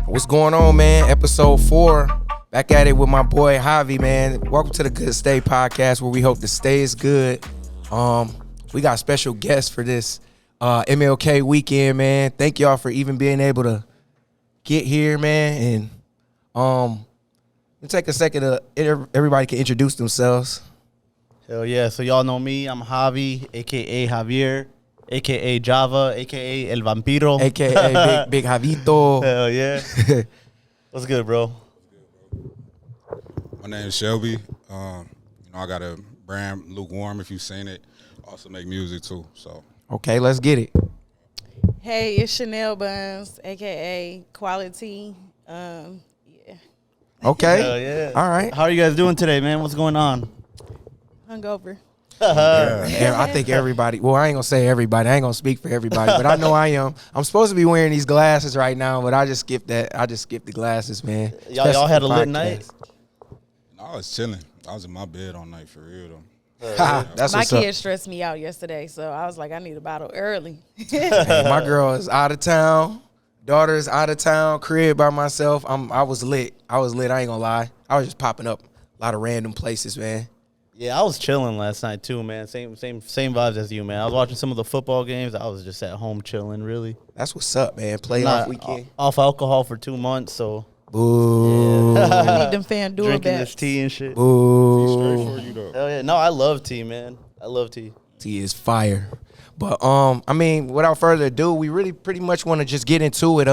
What's going on, man? Episode 4. Back at it with my boy Javi, man. Welcome to the Good Stay podcast, where we hope the stay is good. We got special guests for this MLK weekend, man. Thank y'all for even being able to get here, man. And let's take a second to everybody can introduce themselves. Hell yeah. So y'all know me. I'm Javi, a.k.a. Javier, a.k.a. Java, a.k.a. El Vampiro. A.K.A. Big Javito. Hell yeah. What's good, bro? My name is Shelby. I got a brand, Lukewarm, if you've seen it. Also make music, too. So Okay, let's get it. Hey, it's Chanel Buns, a.k.a. Quality. Yeah. Okay. Hell yeah. All right. How are you guys doing today, man? What's going on? Hungover. Yeah, I think everybody, well, I ain't going to say everybody. I ain't going to speak for everybody, but I know I am. I'm supposed to be wearing these glasses right now, but I just skipped that. I just skipped the glasses, man. Y'all had a lit night? no, I was chilling. I was in my bed all night, for real, though. That's My what's up. kids stressed me out yesterday, so I was like, I need a bottle early. Hey, my girl is out of town. Daughter is out of town. Crib by myself. I was lit. I ain't going to lie. I was just popping up a lot of random places, man. Yeah, I was chilling last night too, man. Same vibes as you, man. I was watching some of the football games. I was just at home chilling, really. That's what's up, man. Playoff weekend. Off alcohol for 2 months, so Boo. I need them fan dual drinking bets. this tea and shit. Boo. Straight for you, though. Hell yeah. No, I love tea, man. I love tea. Tea is fire. But I mean, without further ado, we really pretty much want to just get into it.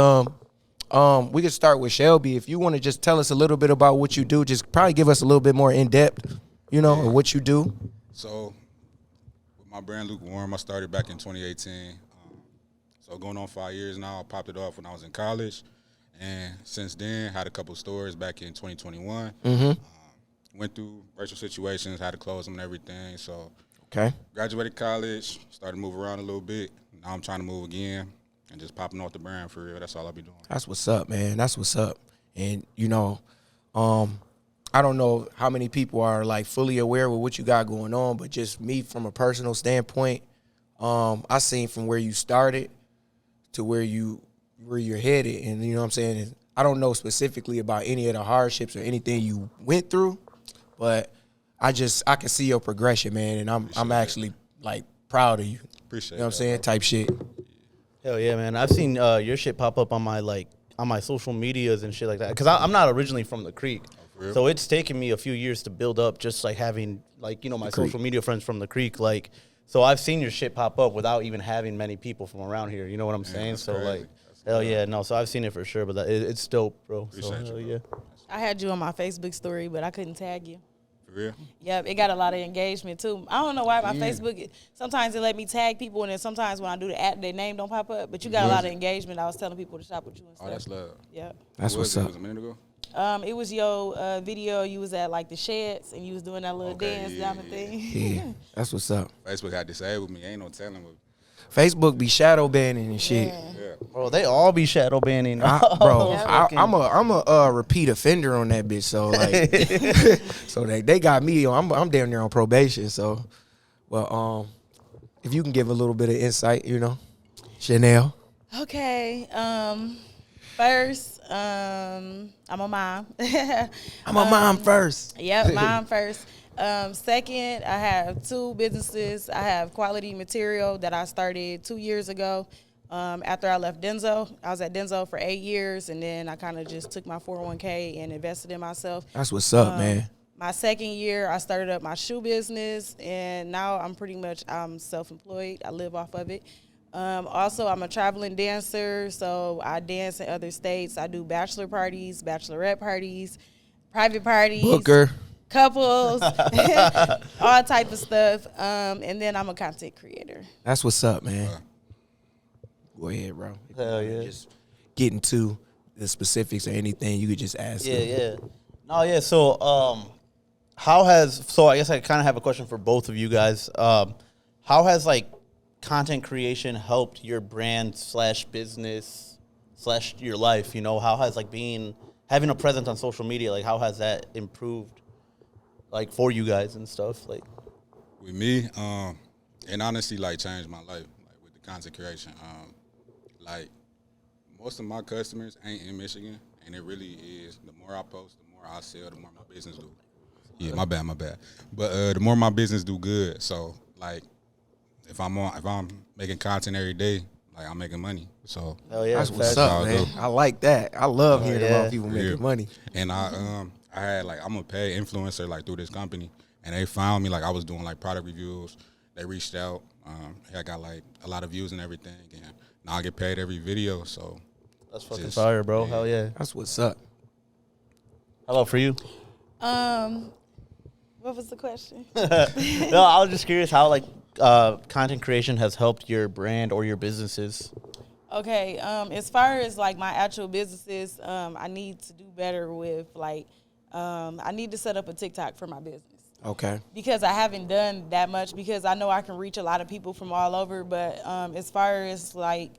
We can start with Shelby. If you want to just tell us a little bit about what you do, just probably give us a little bit more in depth, of what you do. So with my brand, Lukewarm, I started back in 2018. So going on 5 years now. I popped it off when I was in college. And since then, had a couple stores back in 2021. Went through racial situations, had to close them and everything. So Okay. graduated college, started to move around a little bit. Now I'm trying to move again and just popping off the brand for real. That's all I be doing. That's what's up, man. That's what's up. And, I don't know how many people are, like, fully aware with what you got going on, but just me from a personal standpoint, I seen from where you started to where you're headed. And, you know what I'm saying? And I don't know specifically about any of the hardships or anything you went through, but I can see your progression, man, and I'm actually, like, proud of you. Appreciate You know what I'm that, saying? bro. Type shit. Hell yeah, man. I've seen your shit pop up on my social medias and shit like that. Because I'm not originally from the Creek. for real? So it's taken me a few years to build up just, like, having, like, my Creek. social media friends from the Creek. Like, so I've seen your shit pop up without even having many people from around here. You know what I'm saying? that's So, crazy. like, That's hell dope. yeah. No, so I've seen it for sure. But it's dope, bro. Appreciate So, you, hell bro. yeah. I had you on my Facebook story, but I couldn't tag you. For real? Yep, it got a lot of engagement, too. I don't know why my Facebook, sometimes it let me tag people, and then sometimes when I do the app, their name don't pop up. But you got a lot of engagement. I was telling people to shop with you and stuff. Oh, that's love. Yep. That's What was what's it? up. Was it a minute ago? It was your video. You was at, like, the sheds, and you was doing that little Okay, dance yeah, down the yeah. thing. Yeah, that's what's up. Facebook had disabled me. Ain't no telling what. Facebook be shadow banning and shit. Yeah. Bro, they all be shadow banning. Bro, Yeah. I'm a repeat offender on that bitch. So like, so they got me. I'm down there on probation. So, well, if you can give a little bit of insight, Chanel. Okay. First, I'm a mom. I'm a mom first. Yep, mom first. Second, I have 2 businesses. I have Quality Material that I started 2 years ago. After I left Denso, I was at Denso for 8 years, and then I kind of just took my 401k and invested in myself. That's what's up, man. My second year, I started up my shoe business, and now I'm self-employed. I live off of it. Also, I'm a traveling dancer, so I dance in other states. I do bachelor parties, bachelorette parties, private parties. Booker. Couples, all type of stuff. And then I'm a content creator. That's what's up, man. Go ahead, bro. Hell yeah. Just get into the specifics or anything, you could just ask. Yeah, them. yeah. No, yeah. So, I guess I kind of have a question for both of you guys. How has, like, content creation helped your brand / business / your life? How has, like, having a presence on social media, like, how has that improved, like, for you guys and stuff? Like, With me, and honestly, like, changed my life, like, with the content creation. like most of my customers ain't in Michigan, and it really is. The more I post, the more I sell, the more my business do. Yeah, my bad. But the more my business do good. So like, if I'm making content every day, like I'm making money. So Hell yeah, That's what's facts. up, how I man. do. I like that. I love hearing yeah. about people making money. And I had like I'm a paid influencer like through this company, and they found me like I was doing like product reviews. They reached out. I got like a lot of views and everything, and now I get paid every video. So That's fucking just- fire, bro. Hell yeah. That's what's up. How about for you? What was the question? No, I was just curious how like content creation has helped your brand or your businesses. Okay, as far as like my actual businesses, I need to do better with like, I need to set up a TikTok for my business. Okay. Because I haven't done that much, because I know I can reach a lot of people from all over. But as far as like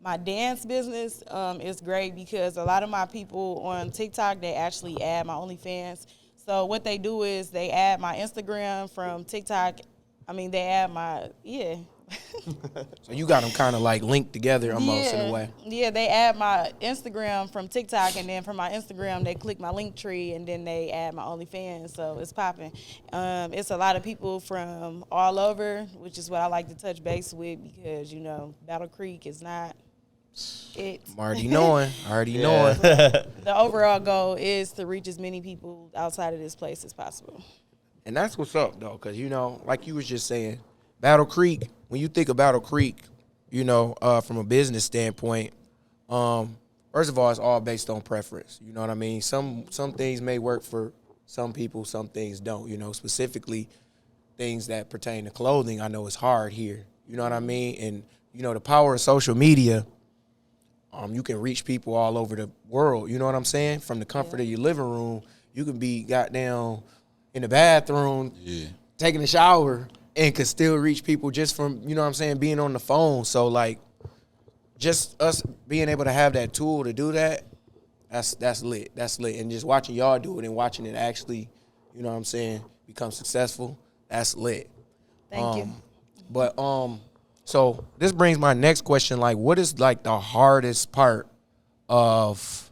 my dance business, it's great because a lot of my people on TikTok, they actually add my OnlyFans. So what they do is they add my Instagram from TikTok. I mean, they add my, So you got them kind of like linked together almost in a way. Yeah, they add my Instagram from TikTok, and then from my Instagram, they click my link tree, and then they add my OnlyFans. So it's popping. It's a lot of people from all over, which is what I like to touch base with because, you know, Battle Creek is not it. I'm already knowing. The overall goal is to reach as many people outside of this place as possible. And that's what's up, though, because, you know, like you was just saying, Battle Creek, when you think of Battle Creek, you know, from a business standpoint, first of all, it's all based on preference. You know what I mean? Some things may work for some people, some things don't. You know, specifically things that pertain to clothing, I know it's hard here. You know what I mean? And, you know, the power of social media, you can reach people all over the world. You know what I'm saying? From the comfort of your living room, you can be goddamn in the bathroom, taking a shower, and could still reach people just from, you know what I'm saying, being on the phone. So, like, just us being able to have that tool to do that, that's lit. That's lit. And just watching y'all do it and watching it actually, you know what I'm saying, become successful, that's lit. Thank you. But, so this brings my next question, like, what is, like, the hardest part of,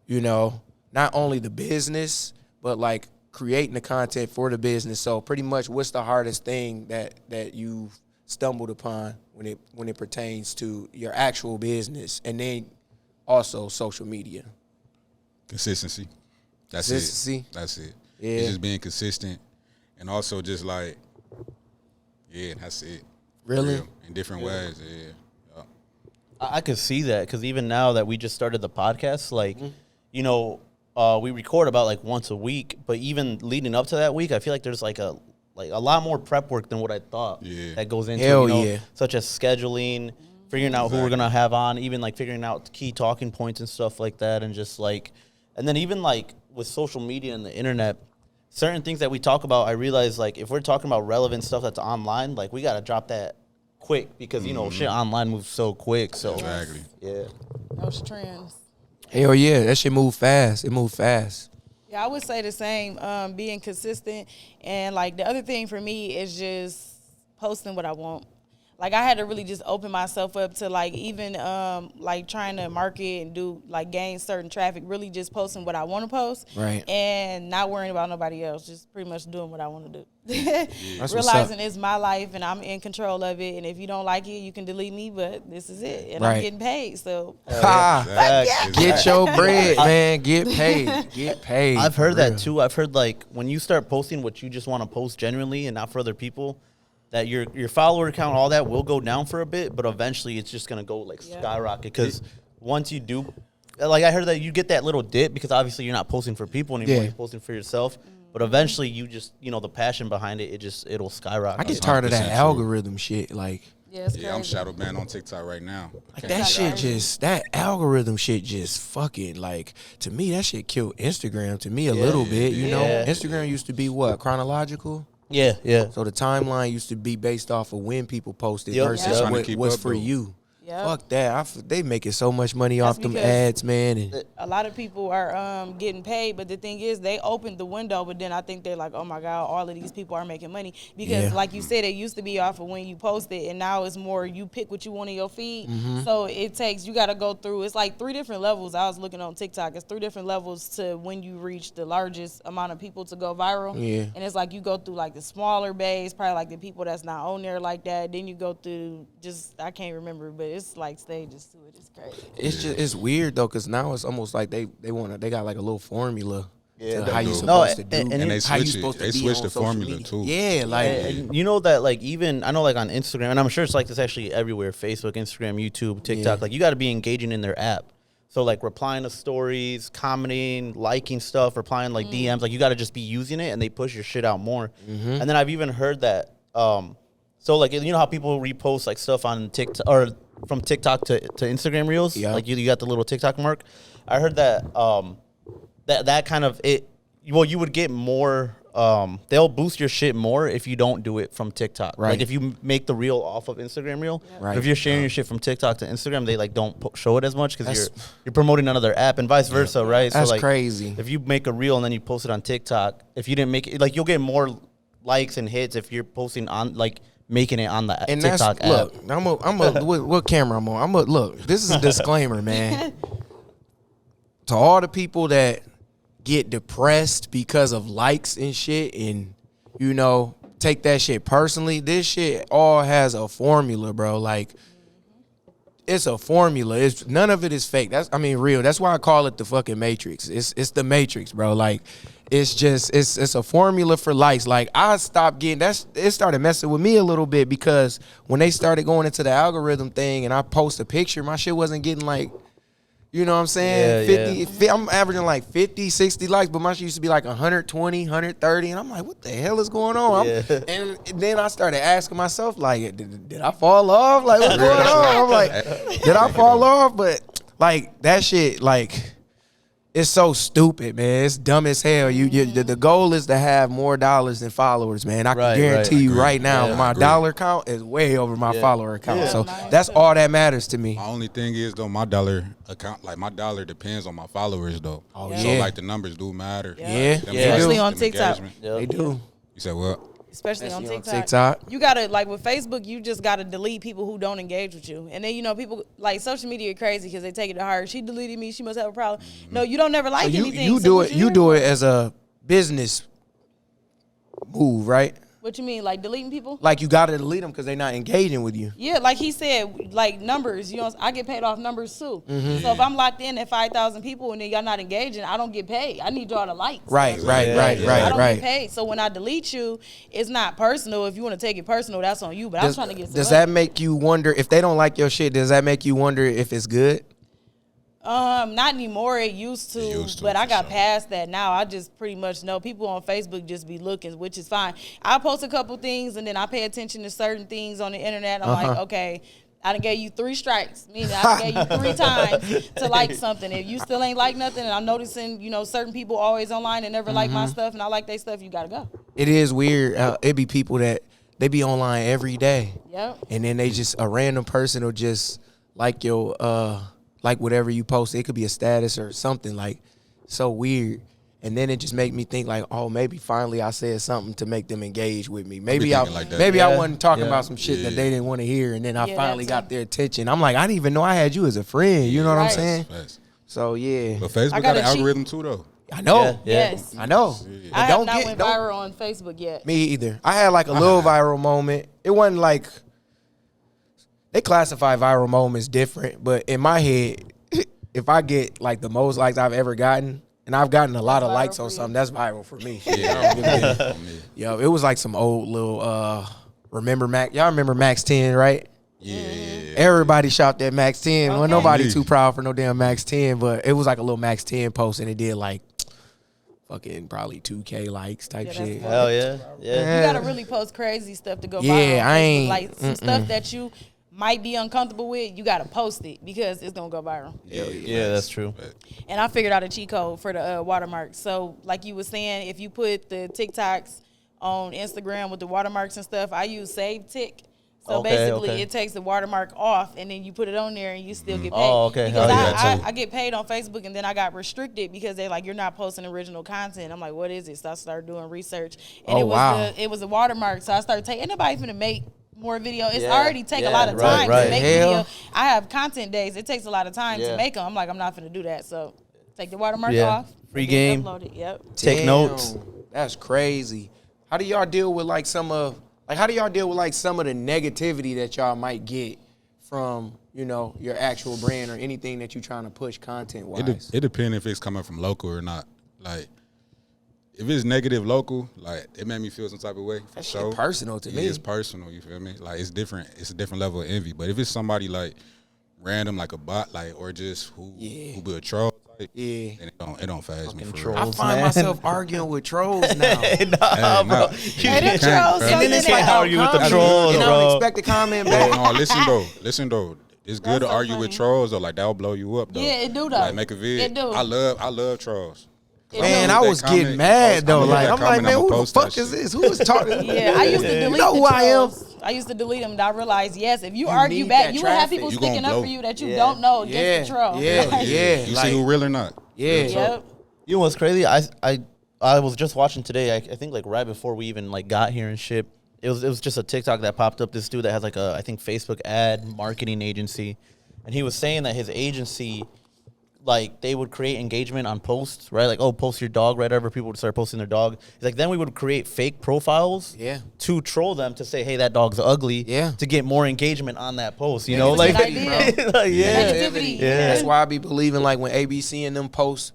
you know, not only the business, but, like, creating the content for the business? So pretty much what's the hardest thing that you've stumbled upon when it pertains to your actual business and then also social media? Consistency. That's Consistency. it. That's it. Yeah. It's just being consistent, and also just like, that's it. Really? Real, in different ways. Yeah. I could see that because even now that we just started the podcast, like, you know, we record about like once a week, but even leading up to that week, I feel like there's like a lot more prep work than what I thought that goes into Hell it, you know, yeah. such as scheduling, figuring out who we're gonna have on, even like figuring out key talking points and stuff like that, and just like, and then even like with social media and the internet, certain things that we talk about, I realize like if we're talking about relevant stuff that's online, like we gotta drop that quick because you know shit online moves so quick. So Exactly. yeah. Those trends. Hell yeah, that shit move fast. It move fast. Yeah, I would say the same, being consistent. And, like, the other thing for me is just posting what I want. Like, I had to really just open myself up to, like, even, like, trying to market and do, like, gain certain traffic, really just posting what I want to post. Right. And not worrying about nobody else, just pretty much doing what I want to do. That's what's Realizing up. it's my life and I'm in control of it. And if you don't like it, you can delete me, but this is it. And Right. I'm getting paid, so. Ha! Exactly. Get your bread, man. Get paid. Get paid. I've heard for real. that too. I've heard like when you start posting what you just want to post genuinely and not for other people, that your follower count, all that will go down for a bit, but eventually it's just gonna go like skyrocket because once you do, like I heard that you get that little dip because obviously you're not posting for people anymore, Yeah. you're posting for yourself. But eventually you just, you know, the passion behind it, it'll skyrocket. I get tired of that 100% true. algorithm shit. Like, Yeah, it's Yeah, I'm crazy. shadow banned on TikTok right now. that shit just, that algorithm shit just fucking, like, to me, that shit killed Instagram to me a little bit, you know? Yeah. Instagram used to be what, chronological? Yeah. So the timeline used to be based off of when people posted Yep. versus Yep. Trying to what, keep what's up, for though. you. Yep. Fuck that. They making so much money off them because ads, man. And a lot of people are getting paid, but the thing is, they opened the window, but then I think they're like, oh my God, all of these people are making money. Because like you said, it used to be off of when you post it, and now it's more you pick what you want in your feed. So it takes, you got to go through, it's like 3 different levels. I was looking on TikTok. It's 3 different levels to when you reach the largest amount of people to go viral. Yeah. And it's like you go through like the smaller base, probably like the people that's not on there like that. Then you go through just, I can't remember, but it's like stages to it. It's crazy. it's weird though, cause now it's almost like they got like a little formula to how you do. supposed to do, and they how you switch supposed it. to They be switch on the social formula media. too. Yeah, like And you know that, like, even I know, like, on Instagram, and I'm sure it's like this actually everywhere: Facebook, Instagram, YouTube, TikTok. Yeah. Like, you got to be engaging in their app. So, like, replying to stories, commenting, liking stuff, replying like DMs. Like, you got to just be using it, and they push your shit out more. And then I've even heard that. So, like, you know how people repost like stuff on TikTok or from TikTok to Instagram Reels. Yeah. Like, you got the little TikTok mark. I heard that that kind of it. Well, you would get more. They'll boost your shit more if you don't do it from TikTok. Right. Like if you make the reel off of Instagram Reel. Right. But if you're sharing your shit from TikTok to Instagram, they like don't show it as much because That's- you're promoting another app and vice versa, right? That's so like crazy. If you make a reel and then you post it on TikTok, if you didn't make it, like you'll get more likes and hits if you're posting on like making it on the and TikTok that's app. look. I'm a what camera I'm on. Look. This is a disclaimer, man. To all the people that get depressed because of likes and shit, and you know take that shit personally. This shit all has a formula, bro. Like it's a formula. It's none of it is fake. Real. That's why I call it the fucking Matrix. It's the Matrix, bro. Like it's just it's a formula for likes. Like I stopped getting it started messing with me a little bit because when they started going into the algorithm thing and I post a picture, my shit wasn't getting like, you know what I'm saying? Yeah, 50, I'm averaging like 50, 60 likes, but my shit used to be like 120, 130. And I'm like, what the hell is going on? Yeah. And then I started asking myself, like, did I fall off? Like, what's going on? I'm like, did I fall off? But like that shit, like, it's so stupid, man. It's dumb as hell. The goal is to have more dollars than followers, man. I Right, can guarantee right. you Agreed. right now, Yeah. my Agreed. dollar count is way over my follower account. Yeah. So Nice. that's all that matters to me. My only thing is though, my dollar account, like my dollar depends on my followers though. Oh, So yeah. like the numbers do matter. Yeah. Them Yeah. Especially views, on them TikTok. engagement. Yep. They do. You said what? Especially on Especially TikTok. on TikTok. You gotta, like with Facebook, you just gotta delete people who don't engage with you. And then, you know, people like social media are crazy because they take it to heart. She deleted me, she must have a problem. No, you don't never like So anything. you so do what it. you You here do for? it as a business move, right? What you mean, like deleting people? Like you got to delete them because they're not engaging with you. Yeah, like he said, like numbers. You know, I get paid off numbers too. Mm-hmm. So if I'm locked in at 5,000 people and then y'all not engaging, I don't get paid. I need y'all to like. Right, right, Yeah, right, yeah. I right, don't right. get paid. So when I delete you, it's not personal. If you want to take it personal, that's on you. But I'm trying to get some Does money. that make you wonder if they don't like your shit? Does that make you wonder if it's good? Not anymore. It used to, It used to, but I for got sure. past that now. I just pretty much know people on Facebook just be looking, which is fine. I post a couple things and then I pay attention to certain things on the internet. I'm like, okay, I done gave you 3 strikes, meaning I done gave you 3 times to like something. If you still ain't like nothing, and I'm noticing, you know, certain people always online and never like my stuff, and I like their stuff, you gotta go. It is weird. It be people that they be online every day, Yep. and then they just a random person will just like your like whatever you post. It could be a status or something like so weird. And then it just make me think like, oh, maybe finally I said something to make them engage with me. Maybe I thinking like that. maybe I Yeah, wasn't talking yeah. about some shit that they didn't want to hear, and then I Yeah, finally that got too. their attention. I'm like, I didn't even know I had you as a friend. You know what I'm Right. saying? Facts. So yeah, But Facebook I got gotta an cheat. algorithm too though. I know, Yeah. Yes. I know. But I have not get- went don't- viral on Facebook yet. Me either. I had like a little viral moment. It wasn't like they classify viral moments different, but in my head, if I get like the most likes I've ever gotten, and I've gotten a lot of Viral likes for on you. something, that's viral for me. Yeah. Yo, it was like some old little remember Mac. Y'all remember Max 10, right? Yeah. Everybody shot that Max 10. Well, Okay. nobody Me. too proud for no damn Max 10, but it was like a little Max 10 post, and it did like fucking probably 2K likes type Yeah, that's shit. cool. Hell yeah. Yeah. You gotta really post crazy stuff to go Yeah, viral. on I Facebook. ain't- like some stuff that you might be uncomfortable with. You gotta post it because it's gonna go viral. Yeah, that's true. And I figured out a cheat code for the watermarks. So, like you were saying, if you put the TikToks on Instagram with the watermarks and stuff, I use Save Tick. So Okay, basically, okay. it takes the watermark off, and then you put it on there, and you still get paid. Oh, okay. Because Oh, yeah. I get paid on Facebook, and then I got restricted because they're like, you're not posting original content. I'm like, what is it? So I started doing research, and Oh, it was wow. it was a watermark. So I started taking. Ain't nobody finna make more video. It's Yeah, already take a yeah, lot of right, time right. to make Hell. video. I have content days. It takes a lot of time Yeah. to make them. I'm like, I'm not finna do that. So take the watermark Yeah. off. Free and then game. Upload it. Yep. Take Damn, notes. That's crazy. How do y'all deal with like some of the negativity that y'all might get from, you know, your actual brand or anything that you're trying to push content wise? It depends if it's coming from local or not. Like, if it's negative local, like, it made me feel some type of way. That For shit sure. personal to Yeah, me. it's personal, you feel me? Like, it's different. It's a different level of envy. But if it's somebody, like, random, like a bot, like, or just who be a troll type, Yeah. then it don't phase me for troll. real. I find man. myself arguing with trolls now. Hey, Hey, them you trolls, can't, so bro. And then then they can't argue with the comment, trolls, and I bro. don't expect a comment back. No, listen though. It's good That's to so argue with funny. trolls though. Like, that'll blow you up though. Yeah, it do, though. Like, make a vid. It do. I love trolls. Man, I'ma I look was that comment, getting mad post- though. I'ma look Like, that I'm like, comment, man, I'ma who the post that fuck is shit. this? Who is talking? Yeah, I used to delete You know the who I am? trolls. I used to delete them, and I realized, yes, if you You argue need back, that you would have traffic. people You sticking gonna up blow. for you that you Yeah. don't know against the troll. Yeah, Like, yeah. You Like, see who real or not? yeah. Yep. You know what's crazy? I was just watching today. I think like right before we even like got here and shit. It was just a TikTok that popped up. This dude that has like a I think Facebook ad marketing agency, and he was saying that his agency, like they would create engagement on posts, right? Like, oh, post your dog, right? Whatever, people would start posting their dog. He's like, then we would create fake profiles, Yeah. to troll them to say, hey, that dog's ugly, Yeah. to get more engagement on that post. You Yeah, know, it's like, a good idea. like, yeah. Negativity. Yeah. That's why I be believing like when ABC and them post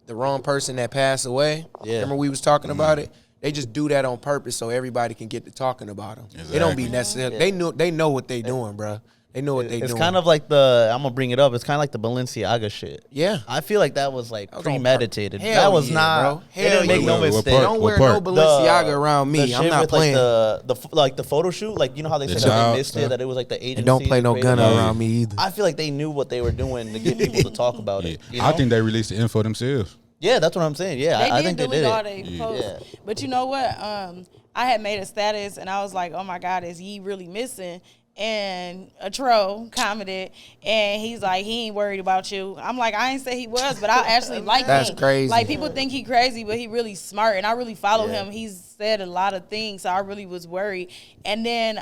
the wrong person that passed away. Yeah. Remember we was talking about it? They just do that on purpose so everybody can get to talking about them. It don't be Exactly. necessarily. They know what they doing, bro. They know what they It's doing. kind of like I'm gonna bring it up. It's kind of like the Balenciaga shit. Yeah. I feel like that was like That was on premeditated. Hell That was yeah, not. bro. They didn't Hell make yeah. no What mistake. part? Don't wear part? no Balenciaga around me. The I'm shit not with, playing. Like the photo shoot. Like, you know how they said that child they missed it, stuff. that it was like the agency. And don't play no created gunner it. around me either. I feel like they knew what they were doing to get people to talk about Yeah. it. You I know? think they released the info themselves. Yeah, that's what I'm saying. Yeah, They I did think they delete did all it. they Yeah. posts. Yeah. But you know what? I had made a status, and I was like, oh my God, is Yee really missing? And a troll commented, and he's like, he ain't worried about you. I'm like, I ain't say he was, but I actually like him. That's crazy. Like, people think he crazy, but he really smart, and I really follow Yeah. him. He's said a lot of things, so I really was worried. And then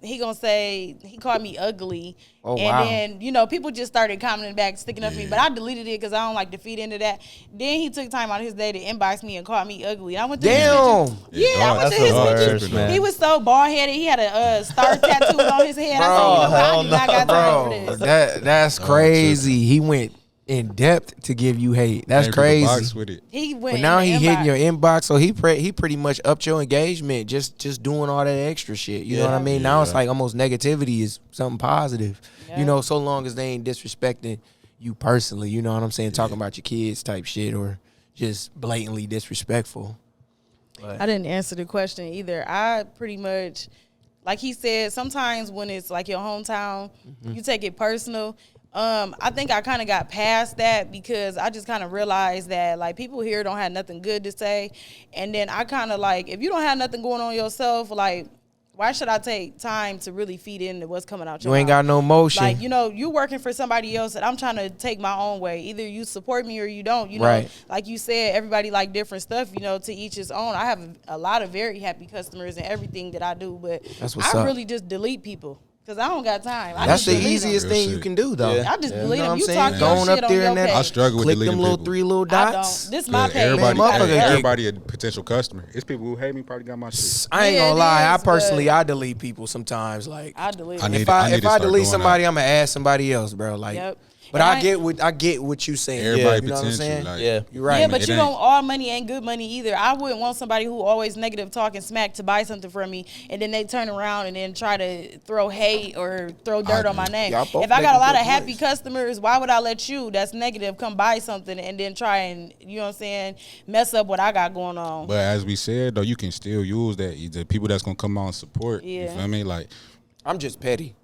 he gonna say, he called me ugly. Oh, and wow. then, you know, people just started commenting back, sticking up for me, but I deleted it because I don't like to feed into that. Then he took time out of his day to inbox me and call me ugly. And I went to his Damn. pictures. Yeah, I dog, went to that's his the worst, pictures. man. He was so bald headed. He had a star tattoo on his head. I said, you know what? I do not got time for Bro, this. that's crazy. He went in depth to give you hate. That's Came through the box crazy. with it. He went. But now in he the hitting your inbox. inbox, so he pretty much upped your engagement just doing all that extra shit. You know what I mean? Now it's Yeah. like almost negativity is something positive. Yeah. You know, so long as they ain't disrespecting you personally. You know what I'm saying? Talking about your kids type shit or just blatantly disrespectful. I didn't answer the question either. I pretty much, like he said, sometimes when it's like your hometown, you take it personal. I think I kind of got past that because I just kind of realized that like people here don't have nothing good to say. And then I kind of like, if you don't have nothing going on yourself, like, why should I take time to really feed into what's coming out your You ain't mouth? got no motion. Like, you know, you working for somebody else and I'm trying to take my own way. Either you support me or you don't. You know, Right. like you said, everybody like different stuff, you know, to each his own. I have a lot of very happy customers in everything that I do, but That's what's I up. really just delete people because I don't got time. I That's just the delete 'em. easiest Real thing you shit. can do, though. Yeah. I just Yeah. delete You know them. what You I'm saying? talk your Going shit up on there your in that- page. I struggle with Click them deleting little people. 3 little I dots. don't. This my page. Everybody, Man, motherfucker get- everybody a potential customer. It's people who hate me probably got my shit. I ain't Yeah, gonna it lie. I is, personally, but- I delete people sometimes. Like, I delete I them. need if to- I I need if to I start delete doing somebody, that. I'm gonna add somebody else, bro. Like, Yep. but And I get what you saying. Everybody you know what I'm potential. saying? Like, Yeah. You're right. Yeah, but It you ain't- know, all money ain't good money either. I wouldn't want somebody who always negative talking smack to buy something from me, and then they turn around and then try to throw hate or throw dirt on my agree. name. Y'all both If I got a making lot of good happy points. customers, why would I let you that's negative come buy something and then try and, you know what I'm saying, mess up what I got going on? But as we said, though, you can still use that. The people that's gonna come out and support. You Yeah. feel me? Like, I'm just petty.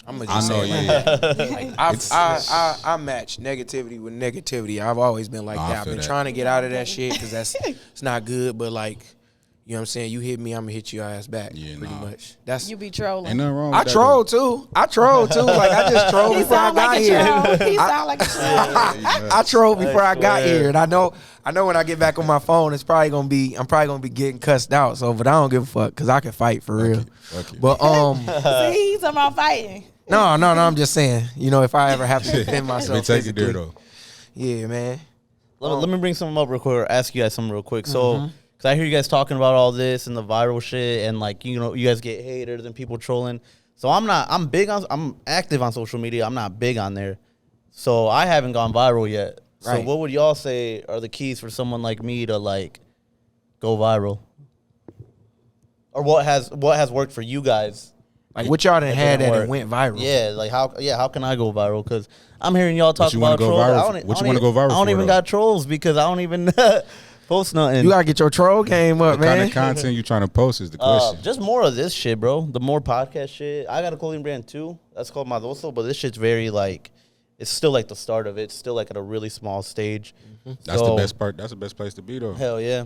I'm gonna I just know, say it yeah. like that. I match negativity with negativity. I've always been like No, I that. I've feel been that. trying to get out of that shit because it's not good. But like, You know what I'm saying? You hit me, I'm gonna hit your ass back. Yeah, pretty nah. much. That's You be trolling. Ain't nothing wrong with I that, troll too. I troll too. Like I just trolled He before I sound got like a here. troll. He sound like a troll. I trolled before I got swear. here, and I know when I get back on my phone, I'm probably gonna be getting cussed out. So, but I don't give a fuck because I can fight for real. Fuck it. But See, he's talking about fighting. no, I'm just saying. You know, if I ever have to defend myself, Let me take it there, physically. though. Yeah, man. Let me bring something up real quick, or ask you guys something real quick. So, Mm-hmm. because I hear you guys talking about all this and the viral shit, and like, you know, you guys get haters and people trolling. So I'm active on social media. I'm not big on there. So I haven't gone viral yet. So Right. what would y'all say are the keys for someone like me to like go viral? Or what has worked for you guys? Like what y'all done had didn't that work. it went viral. Yeah, like how can I go viral? Because I'm hearing y'all talk you wanna about go trolls. viral I for? don't- What I you don't wanna even- go viral I don't for, even though? got trolls because I don't even post nothing. You gotta get your troll game up, What kind man. of content you trying to post is the question. Just more of this shit, bro. The more podcast shit. I got a clothing brand too. That's called My Dosto, but this shit's very like, it's still like the start of it. It's still like at a really small stage. That's So, the best part. That's the best place to be, though. Hell yeah.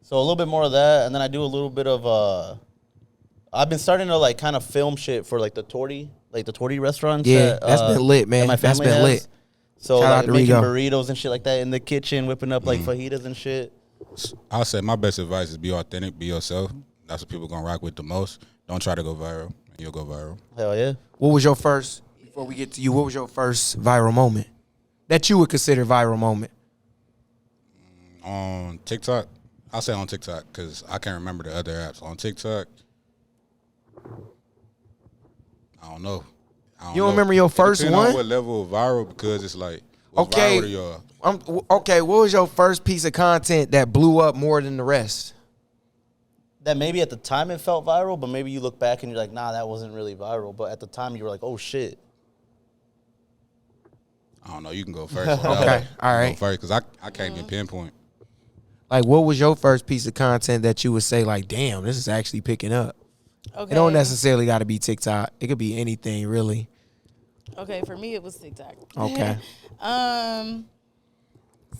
So a little bit more of that, and then I do a little bit of I've been starting to like kind of film shit for like the Torty restaurants. Yeah, that, that's been lit, man. that my That's family been has. lit. So Shout out like to making Rigo. burritos and shit like that in the kitchen, whipping up like fajitas and shit. I'll say my best advice is be authentic, be yourself. That's what people gonna rock with the most. Don't try to go viral, and you'll go viral. Hell yeah. What was your first, before we get to you, what was your first viral moment that you would consider viral moment? On TikTok, I'll say on TikTok because I can't remember the other apps. On TikTok, I don't know. You don't remember your first Depending one? on what level of viral, because it's like, what's Okay. viral to y'all? Okay, what was your first piece of content that blew up more than the rest? That maybe at the time it felt viral, but maybe you look back and you're like, nah, that wasn't really viral. But at the time you were like, oh shit. I don't know. You can go first. on that Okay, one. all You right. Go first, because I can't even pinpoint. Like, what was your first piece of content that you would say, like, damn, this is actually picking up? Okay. It don't necessarily got to be TikTok. It could be anything, really. Okay, for me it was TikTok. Okay.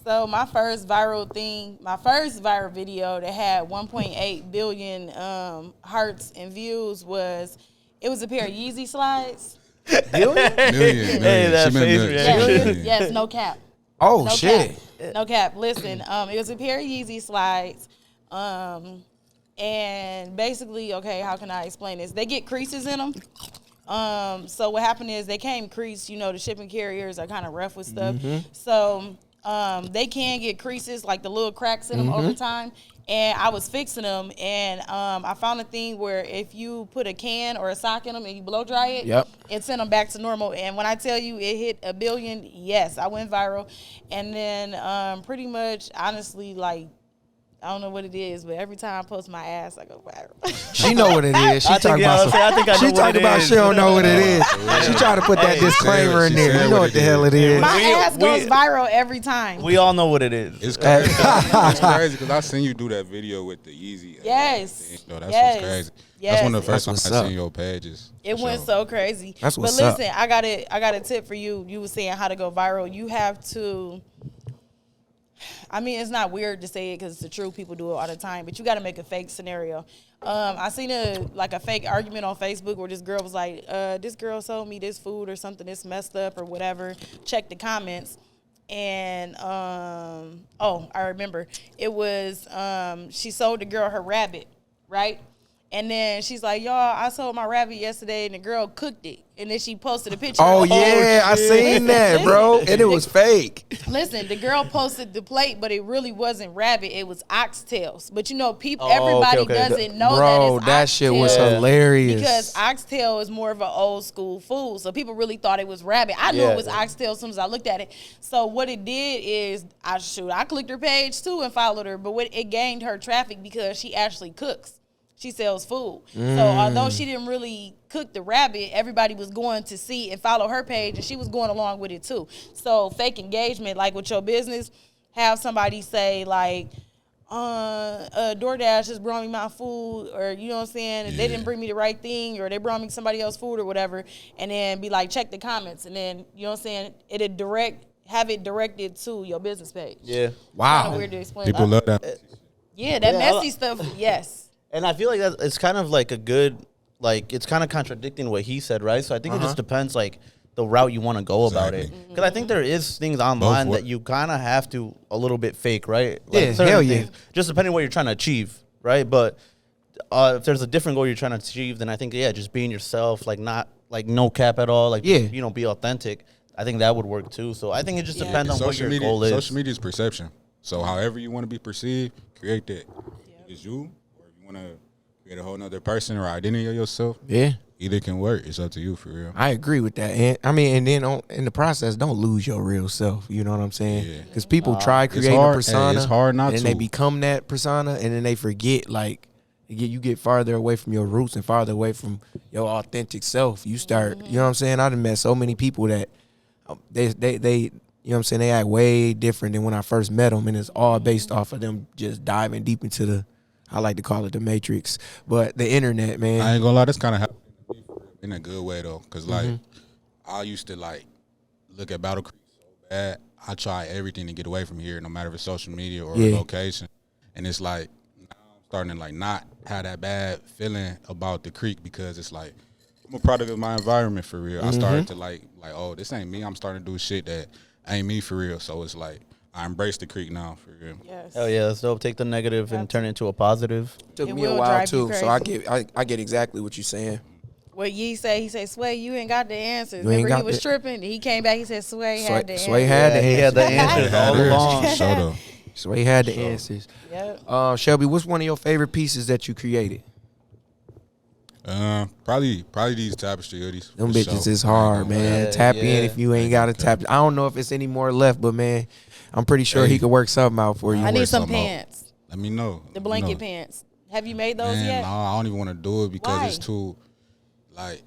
So my first viral video that had 1.8 billion hearts and views was a pair of Yeezy slides. Million. Hey, that She meant face million. reaction. Million. Yes, no cap. Oh, No shit. cap. No cap. Listen, it was a pair of Yeezy slides. And basically, okay, how can I explain this? They get creases in them. So what happened is they came creased. You know, the shipping carriers are kind of rough with stuff. So they can get creases, like the little cracks in them over time. And I was fixing them, and I found a thing where if you put a can or a sock in them and you blow dry it, Yep. it sent them back to normal. And when I tell you it hit 1 billion, yes, I went viral. And then pretty much, honestly, like, I don't know what it is, but every time I post my ass, I go viral. She know what it is. She I talking think about I think I know she what talking it about is. she don't know what it is. She trying to put that Hey, disclaimer in she there. said You know what what it the hell is. it is. My ass we- goes viral every time. We all know what it is. It's crazy. It's crazy because I seen you do that video with the Yeezy. Yes. No, that's Yes. what's crazy. Yes. That's one of the first That's times what's I seen up. your pages. It went so crazy. That's what's but up. listen, I got a tip for you. You were saying how to go viral. You have to. I mean, it's not weird to say it because it's the truth. People do it all the time, but you got to make a fake scenario. I seen a fake argument on Facebook where this girl was like, "This girl sold me this food or something that's messed up or whatever." Check the comments, and I remember it was she sold the girl her rabbit, right? And then she's like, y'all, I sold my rabbit yesterday, and the girl cooked it. And then she posted a picture. Oh, of yeah, I seen that, bro. And it was fake. Listen, the girl posted the plate, but it really wasn't rabbit. It was oxtails. But you know, people, Oh, everybody okay. doesn't know Bro, that it's that shit was oxtail hilarious. because oxtail is more of an old school food. So people really thought it was rabbit. I knew Yeah. it was oxtail as soon as I looked at it. So what it did is, I clicked her page too and followed her. But it gained her traffic because she actually cooks. She sells food. So although she didn't really cook the rabbit, everybody was going to see and follow her page, and she was going along with it too. So fake engagement, like with your business, have somebody say like, DoorDash just brought me my food, or you know what I'm saying, they didn't bring me the right thing, or they brought me somebody else's food or whatever, and then be like, check the comments, and then, you know what I'm saying, have it directed to your business page. Yeah. Wow. Kinda weird to explain. People love that. Yeah, that Yeah, messy stuff, yes. And I feel like that it's kind of like a good, like it's kind of contradicting what he said, right? So I think it just depends, like the route you want to go about it. Because I think there is things online that you kind of have to a little bit fake, right? Like Yeah, hell yeah. things, just depending on what you're trying to achieve, right? But if there's a different goal you're trying to achieve, then I think just being yourself, like not like no cap at all, like just, be authentic. I think that would work too. So I think it just depends on what your goal is. Social media is perception. So however you want to be perceived, create that. It's you, or if you want to create a whole nother person or identity of yourself. Yeah. Either can work. It's up to you, for real. I agree with that. And I mean, and then in the process, don't lose your real self. You know what I'm saying? Because people try creating a persona. It's hard not and to. they become that persona, and then they forget, like, you get farther away from your roots and farther away from your authentic self. You start, you know what I'm saying? I done met so many people that they you know what I'm saying, they act way different than when I first met them, and it's all based off of them just diving deep into the, I like to call it the matrix, but the internet, man. I ain't gonna lie, that's kind of happened in a good way though, because like I used to like look at Battle Creek so bad. I try everything to get away from here, no matter if it's social media or location, and it's like now I'm starting to like not have that bad feeling about the creek, because it's like I'm a product of my environment, for real. I started to like oh, this ain't me. I'm starting to do shit that ain't me, for real. So it's like I embrace the creek now, for real. Yes. Hell yeah, that's dope. Take the negative and turn it into a positive. Took It me a will while drive you too, so I crazy. get exactly what you're saying. What Ye say, he said, Sway, you ain't got the answers. You ain't Remember got he was the- tripping. He came back, he said, Sway had the answers. Sway had the He had the answers all along. Show though. Sway had the answers. Yep. Shelby, what's one of your favorite pieces that you created? Probably these tapestry hoodies. Them for bitches sure. is hard, man. Yeah, Tap yeah. in if you ain't got a tap. I don't know if it's any more left, but man, I'm pretty sure he could work something out for you. I need work some something out. pants. Let me know. The Let me blanket know. pants. Have you made those Man, yet? no, I don't even want to do it because Why? it's too, like,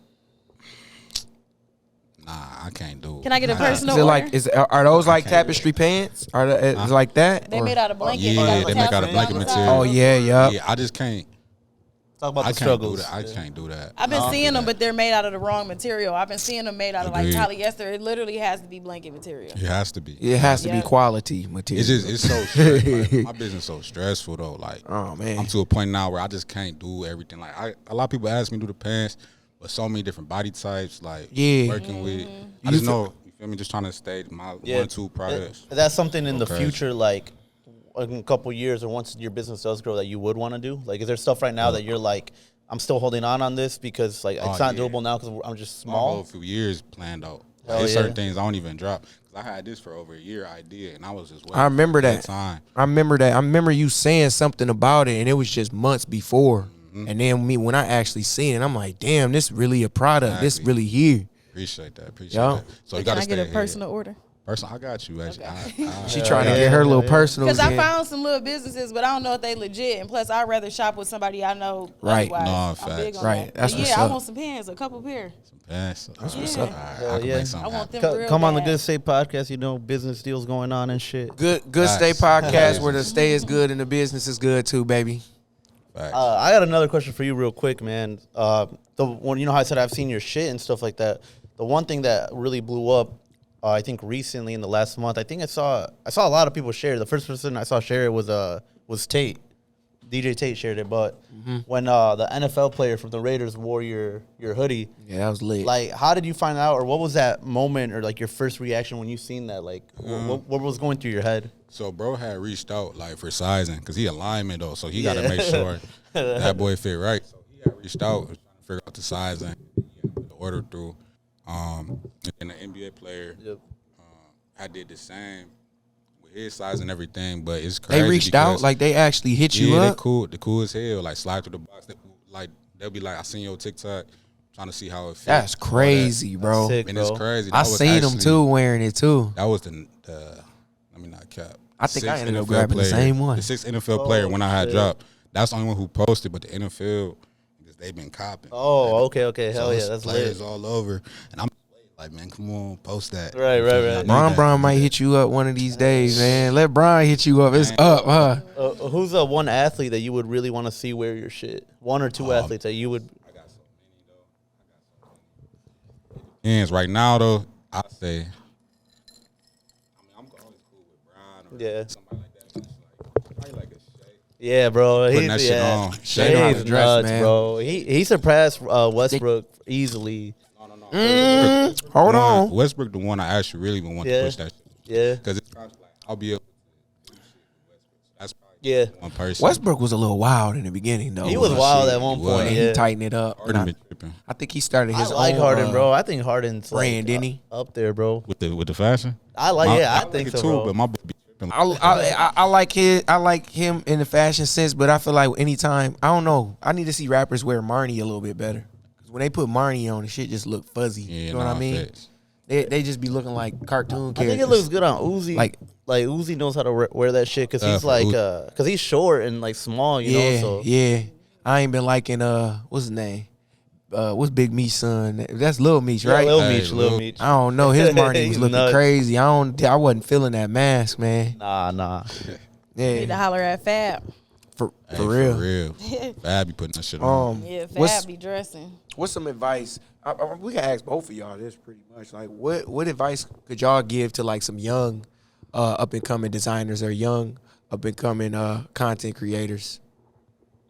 I can't do it. Can I get a personal Is it order? like are those like can't do it. tapestry pants? Are they, is like that? They Or- made out of blankets. Yeah, got they the make out tassels of blanket on the material. Oh side. yeah. Yeah, I just can't. Talk about I the can't do struggles. that. I can't do that. I've been I don't seeing do them, that. but they're made out of the wrong material. I've been seeing them made out of like Agreed. polyester. It literally has to be blanket material. It has to be. It has to be Yeah. quality material. It's so stressful. Like, my business so stressful though. Like, Oh, man. I'm to a point now where I just can't do everything. Like, a lot of people ask me to do the pants, but so many different body types. Like, Yeah. working with. Mm-hmm. I just know. You feel me? Just trying to stay my Yeah. 1-2 products. That's something in the Okay. future, like in a couple years or once your business does grow, that you would want to do? Like, is there stuff right now that you're like, I'm still holding on this because like it's not yeah. doable now because I'm just My whole small? few years planned out. Hell There's yeah. certain things I don't even drop. Cause I had this for over a year idea, and I was just waiting I remember for that. time. I remember you saying something about it, and it was just months before. And then when I actually seen it, I'm like, damn, this really a product. This Exactly. really here. Appreciate that. Appreciate Yo. that. So you Can gotta I stay get a ahead. personal order? Personal, I got you. Actually, She trying to get her little personal. Because I found some little businesses, but I don't know if they legit. And plus, I'd rather shop with somebody I know. Right. otherwise. No, I'm big facts. on Right. that. That's But what's yeah, up. I want some pants, a couple pair. That's what's Yeah. up. All right, Hell I can yeah. make I something want happen. them real Come on the bad. Good State podcast. You know, business deals going on and shit. Good Stay Facts. podcast where the stay is good and the business is good too, baby. Facts. I got another question for you, real quick, man. The one, you know how I said I've seen your shit and stuff like that. The one thing that really blew up, I think recently in the last month, I think I saw a lot of people share it. The first person I saw share it was Tate. DJ Tate shared it, but when the NFL player from the Raiders wore your hoodie, Yeah, that was lit. like, how did you find out, or what was that moment, or like your first reaction when you seen that? Like, what was going through your head? So bro had reached out like for sizing because he a lineman though, so he got to make sure that boy fit right. So he had reached out, trying to figure out the sizing, the order through. And the NBA player, I did the same with his size and everything, but it's crazy. they reached out, because- like they actually hit you yeah, up. they cool as hell. Like slide through the box, like they'll be like, I seen your TikTok, trying to see how it fits. That's all that. crazy, bro. sick. And it's bro. crazy. I That was seen them actually- too wearing it too. That was the let me not cap. I think I Sixth ended up NFL grabbing the player- same one. The 6th NFL player when I had shit. dropped. That's the only one who posted, but the NFL, because they've been copping. Oh, okay. Hell So yeah, it's that's players lit. all over, and I'm like, man, come on, post that. Right. You feel me? I need that. Bron might hit you up one of these days, man. Let Bron hit you up. It's up, huh? Who's the one athlete that you would really want to see wear your shit? One or two athletes that you would. I got so many though. Hands right now though, I say. I mean, I'm always cool with Brian or Yeah. somebody like that. But it's like, probably like a Shay. Yeah, bro. Putting that shit on. They know how to He's dress, nuts, man. bro. He surpassed Westbrook easily. Hold on. Westbrook, the one I actually really even want to Yeah. push that shit. Yeah. Because it's kind of like, I'll be able to do shit with Westbrook. That's probably Yeah. one person. Westbrook was a little wild in the beginning, though. He was wild at one He point. was. Yeah. He tightened it up. Harden been tripping. I think he started I his like own Harden, bro. I think Harden's brand, like, didn't he? up there, bro. With the fashion. I like. I like think it so, too, bro. but my boy be tripping. I like him in the fashion sense, but I feel like anytime, I don't know, I need to see rappers wear Marnie a little bit better. Because when they put Marnie on, the shit just look fuzzy. Yeah, you know what I mean? facts. They just be looking like cartoon I characters. think it looks good on Uzi. Like- Like Uzi knows how to wear that shit because he's For like, Uzi. because he's short and like small, you know. So yeah. I ain't been liking what's his name? What's Big Meech's son? That's Lil Meech, yeah, right? Lil Hey, Meech, Lil- Lil Meech. I don't know. His Marnie He's was looking nuts. crazy. I wasn't feeling that mask, man. Nah. Need to Yeah, holler at Fab. for Hey, real. Fab be putting that shit on. Yeah, Fab What's- be dressing. What's some advice? We can ask both of y'all this pretty much. Like, what advice could y'all give to like some young, up and coming designers or young up and coming content creators?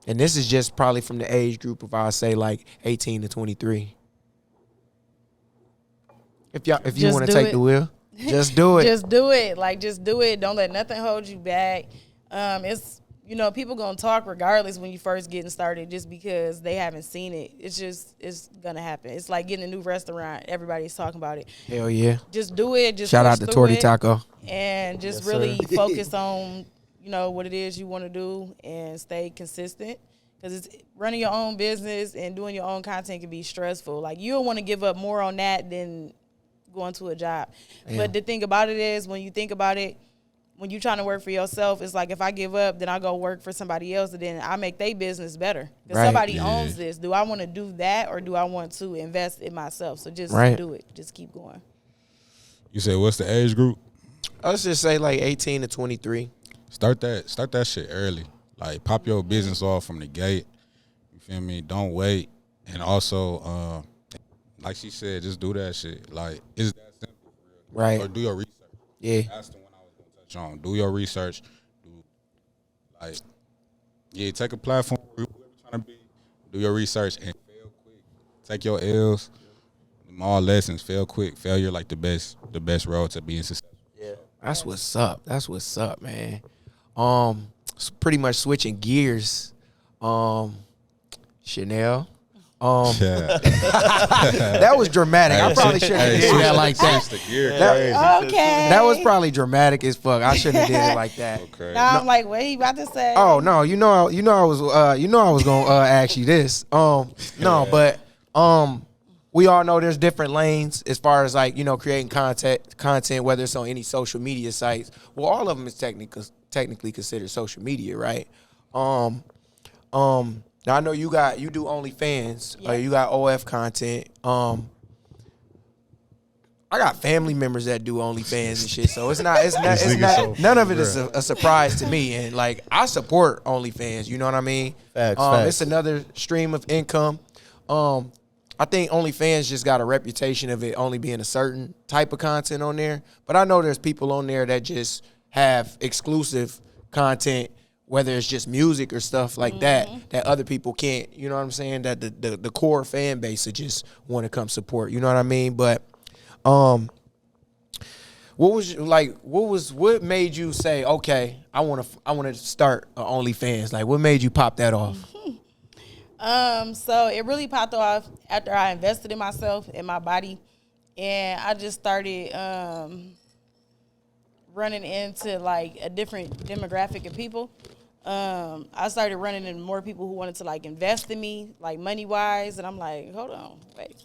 And this is just probably from the age group of I say like 18 to 23. If you Just want to do take it. the wheel, just do it. Just do it. Like, just do it. Don't let nothing hold you back. It's, people gonna talk regardless when you first getting started, just because they haven't seen it. It's gonna happen. It's like getting a new restaurant. Everybody's talking about it. Hell yeah! Just do it. Just Shout push out to through Torty it, Taco. and just Yes, really sir. focus on what it is you want to do and stay consistent. Because it's running your own business and doing your own content can be stressful. Like, you don't want to give up more on that than going to a job. Yeah. But the thing about it is, when you think about it, when you're trying to work for yourself, it's like, if I give up, then I go work for somebody else, and then I make their business better. Because Right. somebody Yeah. owns this. Do I want to do that, or do I want to invest in myself? So just Right. do it. Just keep going. You say what's the age group? Let's just say like 18 to 23. Start that shit early. Like, pop your business off from the gate. You feel me? Don't wait. And also, like she said, just do that shit. Like, it's that simple. For real. Right. Or do your research. Yeah. That's the one I was gonna touch on. Do your research. Take a platform. Whoever you're trying to be. Do your research and fail quick. Take your L's. Them all lessons. Fail quick. Failure like the best road to being successful. Yeah. That's what's up. That's what's up, man. It's pretty much switching gears. Chanel. Yeah. That was dramatic. I probably shouldn't have did that like that. The gear That- crazy. Okay. That was probably dramatic as fuck. I shouldn't have did it like that. Okay. Now I'm like, what he about to say? Oh no, I was gonna ask you this. No, but we all know there's different lanes as far as like creating content, whether it's on any social media sites. Well, all of them is technically considered social media, right? Now I know you do OnlyFans. Yeah. You got OF content. I got family members that do OnlyFans and shit, so it's not none of it is a surprise to me. And like, I support OnlyFans, you know what I mean? Facts. It's another stream of income. I think OnlyFans just got a reputation of it only being a certain type of content on there, but I know there's people on there that just have exclusive content, whether it's just music or stuff like that other people can't. You know what I'm saying? That the core fan base would just want to come support. You know what I mean? But what made you say, okay, I want to start OnlyFans? Like, what made you pop that off? So it really popped off after I invested in myself, in my body, and I just started running into like a different demographic of people. I started running into more people who wanted to like invest in me, like money wise, and I'm like, hold on, wait.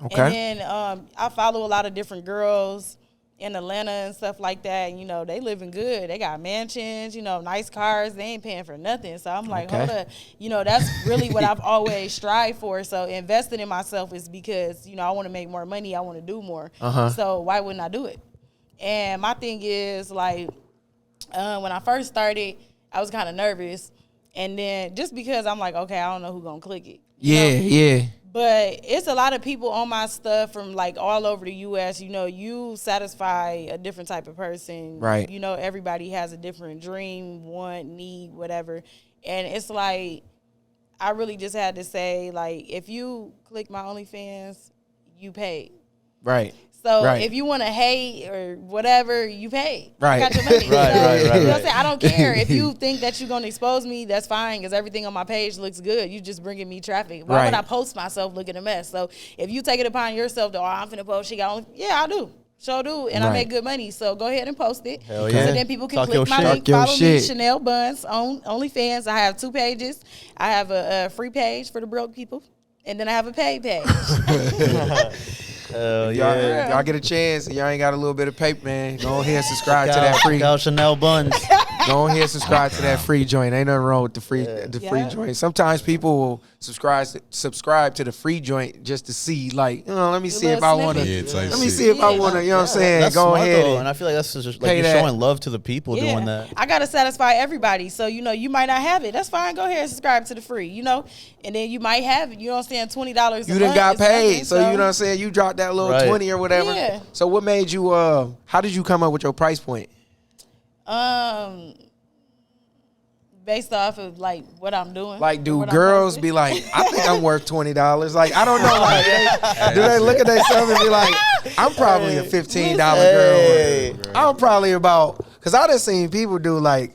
Okay. And then I follow a lot of different girls in Atlanta and stuff like that. And, they living good. They got mansions, nice cars. They ain't paying for nothing. So I'm like, Okay. hold up. That's really what I've always strived for. So investing in myself is because, I want to make more money. I want to do more. Uh-huh. So why wouldn't I do it? And my thing is, like, when I first started, I was kind of nervous. And then just because I'm like, okay, I don't know who's going to click it. you know? Yeah. But it's a lot of people on my stuff from like all over the U.S. You satisfy a different type of person. Right. Everybody has a different dream, want, need, whatever. And it's like, I really just had to say, like, if you click my OnlyFans, you paid. Right. So Right. if you want to hate or whatever, you pay. Right. I got your money. Right, So, right, you know what I'm right. saying? I don't care. If you think that you're going to expose me, that's fine, because everything on my page looks good. You just bringing me traffic. Why would Right. I post myself looking a mess? So if you take it upon yourself to, I'm finna post, she got only, yeah, I do. Sure do. And I Right. make good money. So go ahead and post it. Hell yeah. So then people can Talk your click my shit. link, Talk your follow me, shit. Chanel Buns on OnlyFans. I have 2 pages. I have a free page for the broke people. And then I have a paid page. Hell Y'all get a chance and y'all ain't got a little bit of paper, man. Go ahead and subscribe to that Check free. out Chanel Buns. Go ahead and subscribe to that free joint. Ain't nothing wrong with the free free Yeah. joint. Sometimes people will subscribe to the free joint just to see, like, let me see if I want to. Yeah, type Let me shit. see if I want to. You know what I'm saying? That's Go smart ahead. though, and- and I feel like that's just like pay you're that. showing love to the people doing that. I gotta satisfy everybody. So, you might not have it. That's fine. Go ahead and subscribe to the free, and then you might have it. You know what I'm saying? $20 a You done month got is nothing, paid, so you know what I'm saying. You dropped that little Right. 20 or whatever. Yeah. So what made you? How did you come up with your price point? Based off of like what I'm doing. Like, do what I'm girls posting. be like, I think I'm worth $20? Like, I don't know. Like, do they look at themselves and be like, I'm probably a $15 Hey. girl. I'm probably about, because I done seen people do like,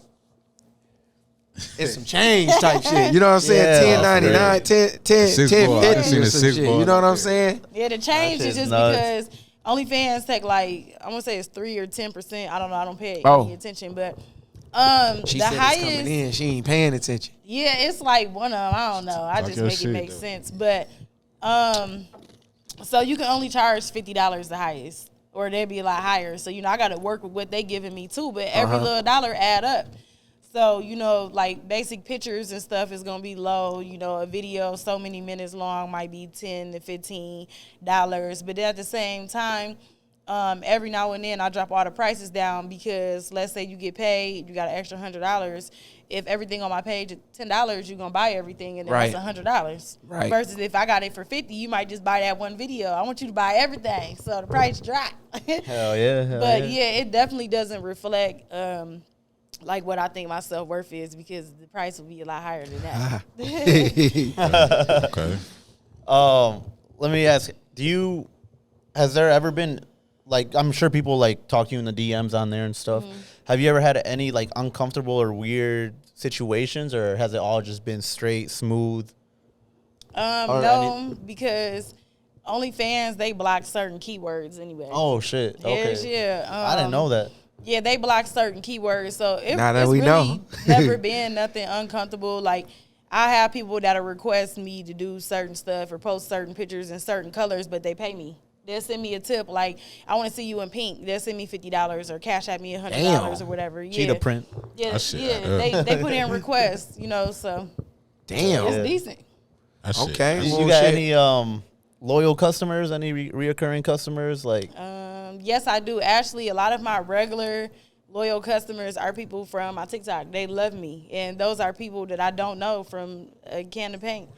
it's some change type shit. You know what I'm saying? Yeah. $10.99, 10 Six ball. I done 50 seen or a some six shit. ball You know what I'm out there. saying? Yeah, the change That is shit's just nuts. because OnlyFans take like, I want to say it's 3 or 10%. I don't know. I don't pay Oh. any attention, but She the said it's highest. coming in. She ain't paying attention. Yeah, it's like one of them. I don't know. I Talk just your make it shit, make though. sense. But so you can only charge $50 the highest, or they'd be a lot higher. So I got to work with what they giving me too. But every little dollar add up. So like basic pictures and stuff is gonna be low. A video so many minutes long might be $10 to $15. But at the same time, every now and then I drop all the prices down, because let's say you get paid, you got an extra $100. If everything on my page is $10, you're gonna buy everything, and then Right. that's $100. Right. Versus if I got it for $50, you might just buy that one video. I want you to buy everything, so the price drop. Hell yeah. Hell But yeah, it definitely doesn't reflect like what I think my self worth is, because the price will be a lot higher than that. Okay. Let me ask, has there ever been, like, I'm sure people like talk to you in the DMs on there and stuff. Mm-hmm. Have you ever had any like uncomfortable or weird situations, or has it all just been straight, smooth? No, because OnlyFans, they block certain keywords anyway. Oh shit. Okay. Yes, yeah. I didn't know that. Yeah, they block certain keywords, so Now that it's we really know. never been nothing uncomfortable. Like, I have people that'll request me to do certain stuff or post certain pictures in certain colors, but they pay me. They'll send me a tip, like, I want to see you in pink. They'll send me $50 or cash at me $100 Damn. or whatever. Cheetah Yeah, print. yeah, That shit yeah. add up. They put in requests, so Damn. it's decent. That shit. Okay. You Well, got shit. any loyal customers? Any reoccurring customers? Like, Yes, I do. Actually, a lot of my regular loyal customers are people from my TikTok. They love me, and those are people that I don't know from a can of paint.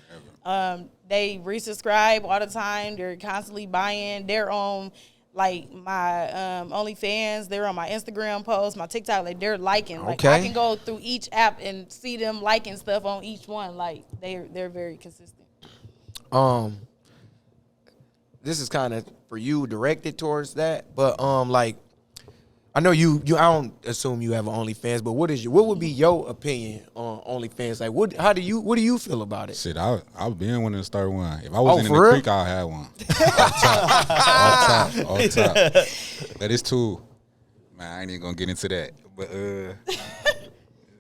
They resubscribe all the time. They're constantly buying. They're on like my OnlyFans. They're on my Instagram posts, my TikTok. Like, they're liking. Like, I Okay. can go through each app and see them liking stuff on each one. Like, they're very consistent. This is kind of for you, directed towards that, but like, I know you I don't assume you have an OnlyFans, but what would be your opinion on OnlyFans? Like, what do you feel about it? Shit, I've been wanting to start one. If I wasn't in for the real? creek, I'll have one. Off top. But it's too. Man, I ain't even gonna get into that. But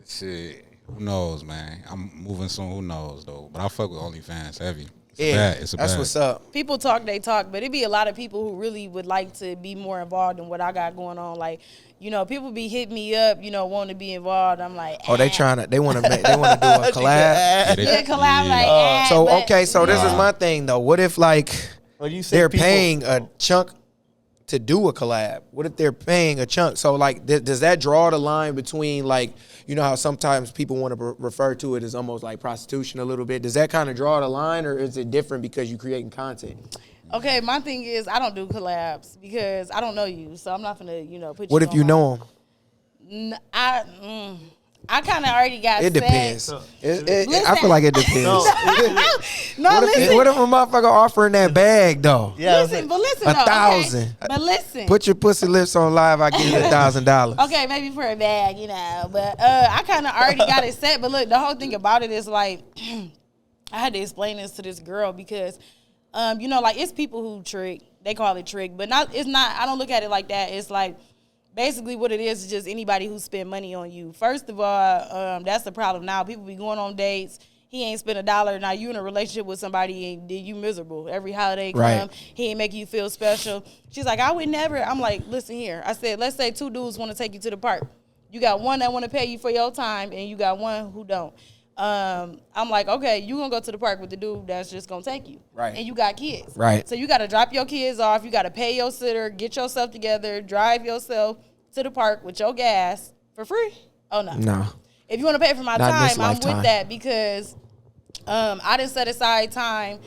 shit, who knows, man? I'm moving soon. Who knows though? But I fuck with OnlyFans heavy. It's a that's bad. what's up. People talk, they talk, but it be a lot of people who really would like to be more involved in what I got going on. Like, people be hitting me up, wanting to be involved. I'm like, Oh, they want to do a collab. Yeah, yeah, collab, like, So but- okay, so this is my thing though. What if like Well, you say they're people- paying a chunk to do a collab? What if they're paying a chunk? So like, does that draw the line between, like, how sometimes people want to refer to it as almost like prostitution a little bit? Does that kind of draw the line, or is it different because you're creating content? Okay, my thing is I don't do collabs because I don't know you, so I'm not gonna, put you. What if on you my- know them? I kind of already got It set. depends. Listen. I feel like it depends. No, listen. What if a motherfucker offering that bag though? Yeah, Listen, but listen, though. 1,000. Okay? But listen. Put your pussy lips on live. I give you $1,000. Okay, maybe for a bag, you know. But I kind of already got it set. But look, the whole thing about it is like, I had to explain this to this girl because, you know, like it's people who trick. They call it trick, but it's not. I don't look at it like that. It's like basically what it is just anybody who spend money on you. First of all, that's the problem now. People be going on dates. He ain't spent $1. Now you in a relationship with somebody and you miserable. Every holiday come, Right. he ain't making you feel special. She's like, I would never. I'm like, listen here. I said, let's say 2 dudes want to take you to the park. You got one that want to pay you for your time and you got one who don't. I'm like, okay, you gonna go to the park with the dude that's just gonna take you. Right. And you got kids. Right. So you gotta drop your kids off, you gotta pay your sitter, get yourself together, drive yourself to the park with your gas for free. Oh no. No. If you wanna pay for my Not in this time, I'm lifetime. with that because I didn't set aside time,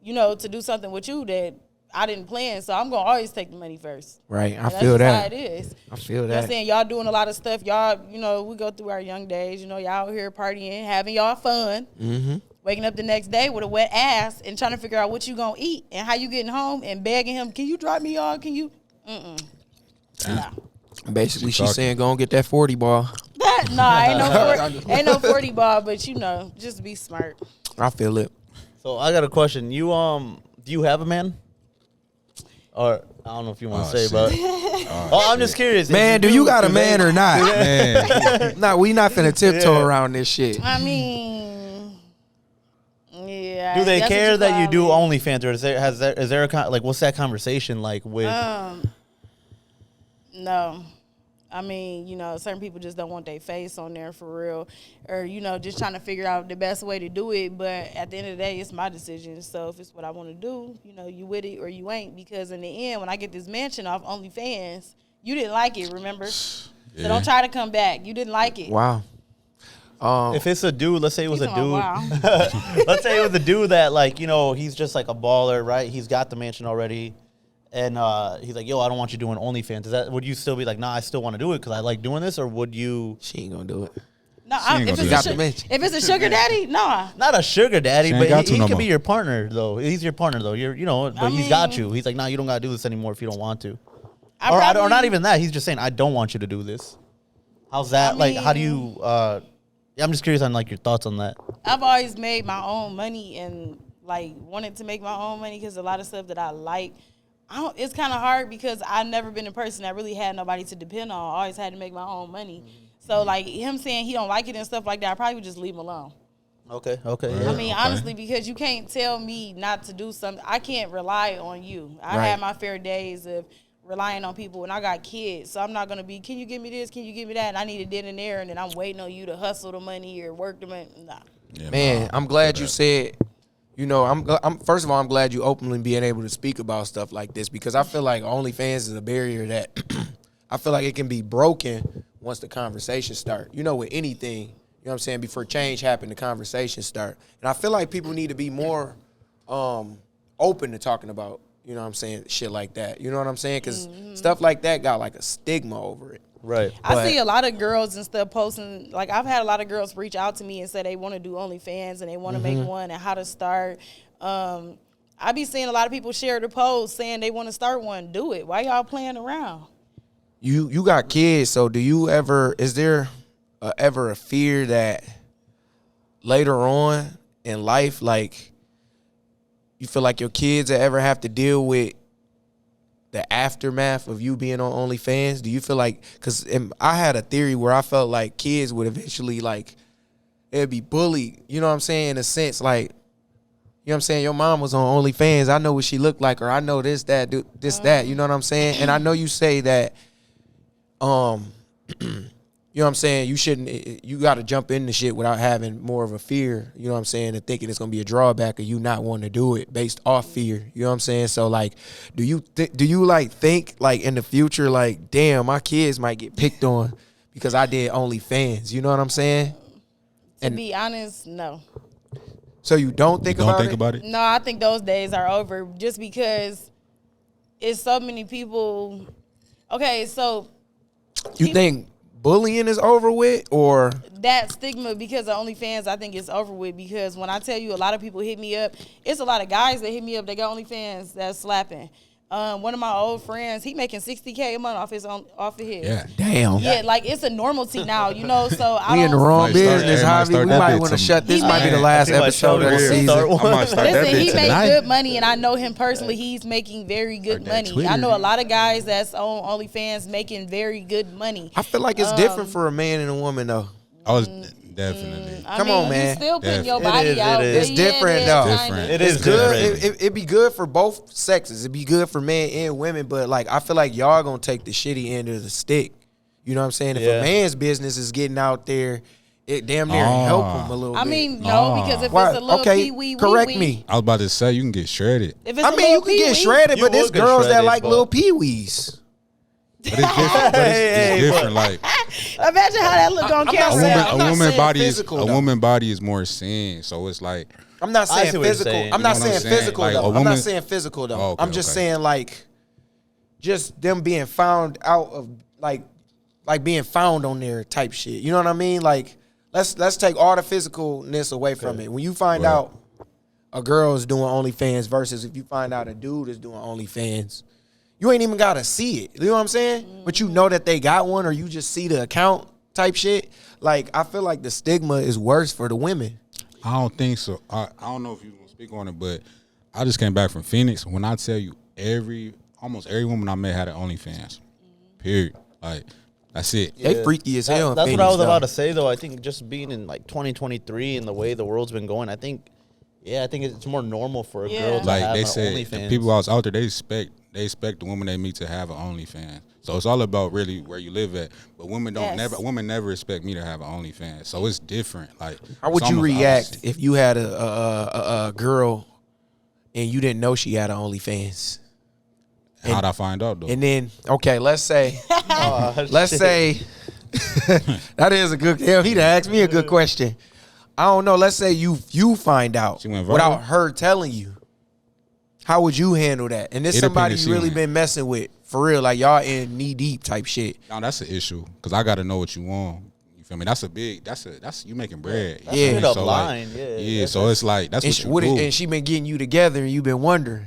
you know, to do something with you that I didn't plan. So I'm gonna always take the money first. Right. I And that's feel just how that. it is. I feel You know what I'm that. saying? Y'all doing a lot of stuff. Y'all, you know, we go through our young days. You know, y'all out here partying, having y'all fun. Mm-hmm. Waking up the next day with a wet ass and trying to figure out what you gonna eat and how you getting home and begging him, can you drop me off? Can you? Nah. Basically, She she's talking. saying go and get that 40 ball. Ain't no 40 ball, but you know, just be smart. I feel it. So I got a question. You do you have a man? Or I don't know if you want to say, shit. but I'm just curious. Man, If do you got a do man they- or not? Man, Nah, we not finna tiptoe Yeah. around this shit. I mean, yeah. Do they that's what care that you call do it. OnlyFans, or is there a like what's that conversation like with? No. I mean, you know, certain people just don't want their face on there for real, or, you know, just trying to figure out the best way to do it. But at the end of the day, it's my decision. So if it's what I want to do, you know, you with it or you ain't. Because in the end, when I get this mansion off OnlyFans, you didn't like it, remember? So Yeah. don't try to come back. You didn't like it. Wow. If it's a dude, let's say it was He's a dude. talking about, wow. Let's say it was a dude that, like, you know, he's just like a baller, right? He's got the mansion already. And he's like, yo, I don't want you doing OnlyFans. Would you still be like, nah, I still want to do it because I like doing this? Or would you? She ain't gonna do it. No, ain't if gonna it's, do a that. if it's a sugar daddy, nah. Not a sugar daddy, She ain't but got to he no could more. be your partner, though. He's your partner, though. You're, you know, but he's got you. He's like, nah, you don't got to do this anymore if you don't want to. Or not even that. He's just saying, I don't want you to do this. How's that? Like, how do you, yeah, I'm just curious on, like, your thoughts on that. I've always made my own money and like wanted to make my own money because a lot of stuff that I like, it's kind of hard because I've never been a person that really had nobody to depend on. I always had to make my own money. So like him saying he don't like it and stuff like that, I probably would just leave him alone. Okay. I mean, Okay. honestly, because you can't tell me not to do something. I can't rely on you. I Right. had my fair days of relying on people, and I got kids, so I'm not gonna be. Can you give me this? Can you give me that? And I need it then and there, and then I'm waiting on you to hustle the money or work the money. Nah. Yeah, Man, nah, I'm glad feel you that. said. You know, I'm first of all, I'm glad you openly being able to speak about stuff like this because I feel like OnlyFans is a barrier that I feel like it can be broken once the conversation start. You know, with anything, you know what I'm saying, before change happen, the conversation start. And I feel like people need to be more open to talking about, you know what I'm saying, shit like that. You know what I'm saying? Because stuff like that got like a stigma over it. Right. I But- see a lot of girls and stuff posting. Like I've had a lot of girls reach out to me and say they want to do OnlyFans and they want to make one and how to start. I be seeing a lot of people share the post saying they want to start one. Do it. Why y'all playing around? You got kids, so do you ever? Is there ever a fear that later on in life, like you feel like your kids will ever have to deal with the aftermath of you being on OnlyFans? Do you feel like? Because I had a theory where I felt like kids would eventually like it'd be bullied. You know what I'm saying? In a sense, like. You know what I'm saying? Your mom was on OnlyFans. I know what she looked like, or I know this, that, that. You know what I'm saying? And I know you say that, you know what I'm saying? You shouldn't. You got to jump into shit without having more of a fear. You know what I'm saying? And thinking it's gonna be a drawback of you not wanting to do it based off fear. You know what I'm saying? So like, do you think like in the future like, damn, my kids might get picked on because I did OnlyFans? You know what I'm saying? To be honest, no. So you don't think Don't about think it? about it. No, I think those days are over just because it's so many people. Okay, so You think bullying is over with, or that stigma because of OnlyFans, I think it's over with. Because when I tell you, a lot of people hit me up, it's a lot of guys that hit me up. They got OnlyFans that's slapping. One of my old friends, he making $60K a month off of his. Yeah. damn. Yeah, like it's a normalcy now, you know. So I We don't. in the wrong Might start- business, might Javi. start We that might bit want to to- shut. This He might be the might- last I think episode of the might start season. start I might start that Listen, bit he tonight. make good money, and I know him personally. He's making very good Start that money. Twitter. I know a lot of guys that's on OnlyFans making very good money. I feel like it's different for a man and a woman, though. I was definitely. I Come mean, on, man. You still putting your Definitely. body It is, out. it is. but It's different, yeah, though. Different. It It's is good. different. It'd be good for both sexes. It'd be good for men and women, but like I feel like y'all gonna take the shitty end of the stick. You know what I'm saying? If Yeah. a man's business is getting out there, it damn near help him a little I bit. mean, no, because if Why? it's a little Okay, pee-wee, correct wee-wee, me. I was about to say you can get shredded, If it's I a mean, you little can get pee-wee, shredded, You but there's will get girls that shredded, like but- little pee-wees. but it's different. But it's different. Like Imagine how that look on I'm not camera. saying- a I'm not woman saying body physical, is though. a woman body is more seen. So it's like I'm not I saying see what you're physical. saying. I'm not You know what saying I'm saying? physical Like, though. a I'm not woman- saying physical though. Oh, okay, I'm just okay. saying like just them being found out of like being found on there type shit. You know what I mean? Like let's take all the physicalness away from it. When you find Right. out a girl is doing OnlyFans versus if you find out a dude is doing OnlyFans, you ain't even gotta see it. You know what I'm saying? But you know that they got one, or you just see the account type shit. Like I feel like the stigma is worse for the women. I don't think so. I don't know if you want to speak on it, but I just came back from Phoenix. When I tell you almost every woman I met had an OnlyFans. Period. Like that's it. They freaky as hell. in That's what Phoenix, I was though. about to say, though. I think just being in like 2023 and the way the world's been going, I think it's more normal for a girl to Like have they an said, the OnlyFans. people I was out there, they expect the woman they meet to have an OnlyFans. So it's all about really where you live at. But women never expect me to have an OnlyFans. So it's different. Like How would it's you almost react opposite. if you had a girl and you didn't know she had an OnlyFans? How'd I find out though? And then, okay, let's say that is a good. Hell, he'd asked me a good question. I don't know. Let's say you find out She went viral? without her telling you. How would you handle that? And this It somebody depends you if she really went. been messing with for real, like y'all in knee deep type shit. No, that's an issue because I got to know what you want. You feel me? That's you making bread. That's Yeah. a straight up So, line. like, Yeah. So it's like that's And what you do. and she been getting you together, and you been wondering.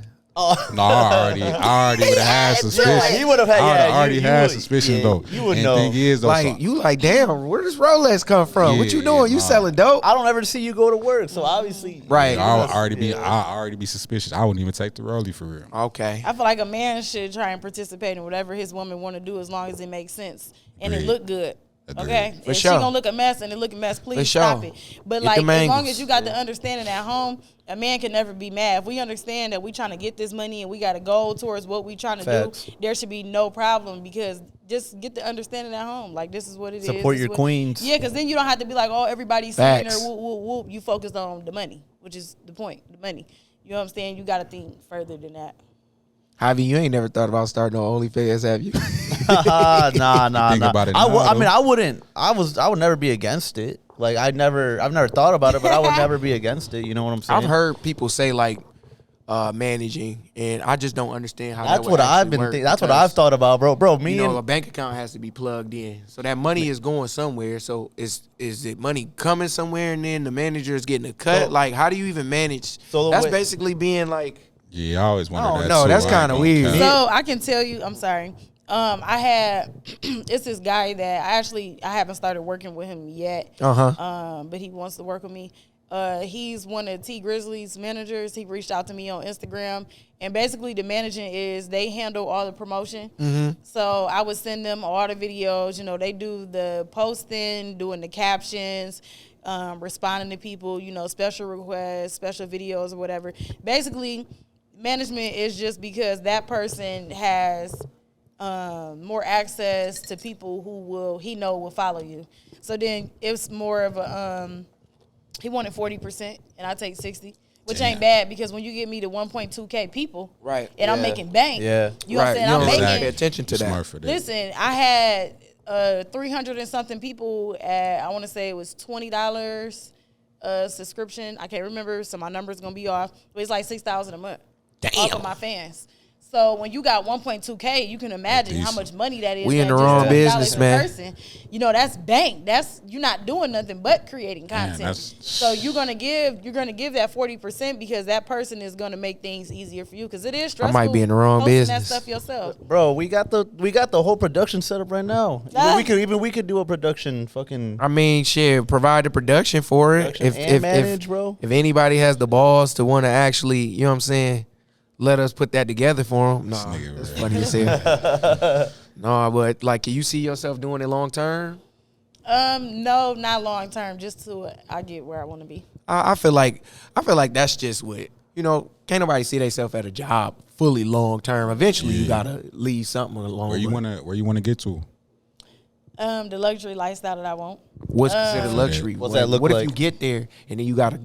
No, I already would have had suspicion. he would've had- I yeah, already you had would- suspicion yeah, though. you would and know. Thing is, though, Like you like, damn, where does Rolex come from? What you Yeah, doing? You nah. selling dope? I don't ever see you go to work, so obviously, Right. I already be suspicious. I wouldn't even take the rollie for real. Okay. I feel like a man should try and participate in whatever his woman want to do as long as it makes sense and it Agreed. look good. Agreed. Okay, For if sure. she gonna look a mess and it look a mess, please For stop sure. it. But Get like, them as long angles. as you got the understanding at home, a man can never be mad. If we understand that we trying to get this money and we got to go towards what we trying to Facts. do, there should be no problem because just get the understanding at home. Like this is what it is. Support This your is what- queens. Yeah, because then you don't have to be like, oh, everybody's seeing her. Facts. Whoop whoop whoop. You focused on the money, which is the point. The money. You know what I'm saying? You got to think further than that. Javi, you ain't never thought about starting on OnlyFans, have you? nah. Think about it I now, mean, I wouldn't. I would never be against it. Like I've never thought about it, but I would never be against it. You know what I'm saying? I've heard people say like managing, and I just don't understand how. That's that would what I've actually been work thinking. That's what because, I've thought about, bro. Me You know, and a bank account has to be plugged in, so that money is going somewhere. So is it money coming somewhere, and then the manager is getting a cut? So- like, how do you even manage? So the That's way- basically being like, Yeah, I always wondered I don't that. know. too. That's I ain't kinda gonna weird. cap. So I can tell you, I'm sorry. I had it's this guy that I haven't started working with him yet. But he wants to work with me. He's one of T Grizzly's managers. He reached out to me on Instagram, and basically the managing is they handle all the promotion. So I would send them all the videos. You know, they do the posting, doing the captions, responding to people. You know, special requests, special videos, or whatever. Basically, management is just because that person has more access to people who will follow you. So then it's more of a he wanted 40% and I take 60, which Damn. ain't bad because when you get me to 1.2K people, Right. and I'm Yeah. making bank, Yeah. you know what I'm saying? You I'm don't making. pay attention to You're that. smart for that. Listen, I had 300 and something people at, I want to say it was $20 subscription. I can't remember, so my number's gonna be off. But it's like $6,000 a month. Damn. Off of my fans. So when you got 1.2K, you can imagine how much money that is. We in at the just wrong $2 business, a man. person. You know, that's bank. That's you're not doing nothing but creating content. So you're gonna give that 40% because that person is gonna make things easier for you because it is stressful. I might be in the wrong posting business. that stuff yourself. Bro, we got the whole production set up right now. We could do a production fucking. I mean, shit, provide the production for it. If anybody has the balls to want to actually, you know what I'm saying, let us put that together for them. No, it's funny as hell. No, but like, can you see yourself doing it long term? No, not long term. Just till I get where I want to be. I feel like that's just what, you know. Can't nobody see themselves at a job fully long term. Eventually, you gotta leave something along. Where you wanna get to? The luxury lifestyle that I want. What's considered luxury? What's that look what like? If you get there and then you gotta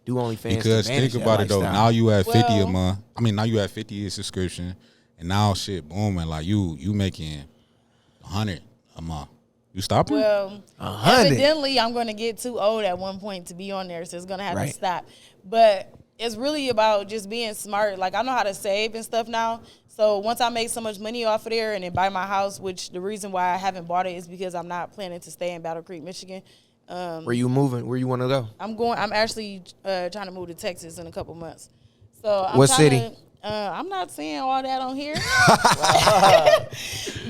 do OnlyFans? Because think about it though. lifestyle? Now you at 50 a month. I mean, now you at 50 a subscription, and now shit booming. Like you making 100 a month. You stopping? Well, 100. evidently, I'm going to get too old at one point to be on there, so it's going to have Right. to stop. But it's really about just being smart. Like, I know how to save and stuff now. So once I make so much money off of there and then buy my house, which the reason why I haven't bought it is because I'm not planning to stay in Battle Creek, Michigan. Where you moving? Where you want to go? I'm actually trying to move to Texas in a couple months. So I'm What trying city? to- I'm not saying all that on here,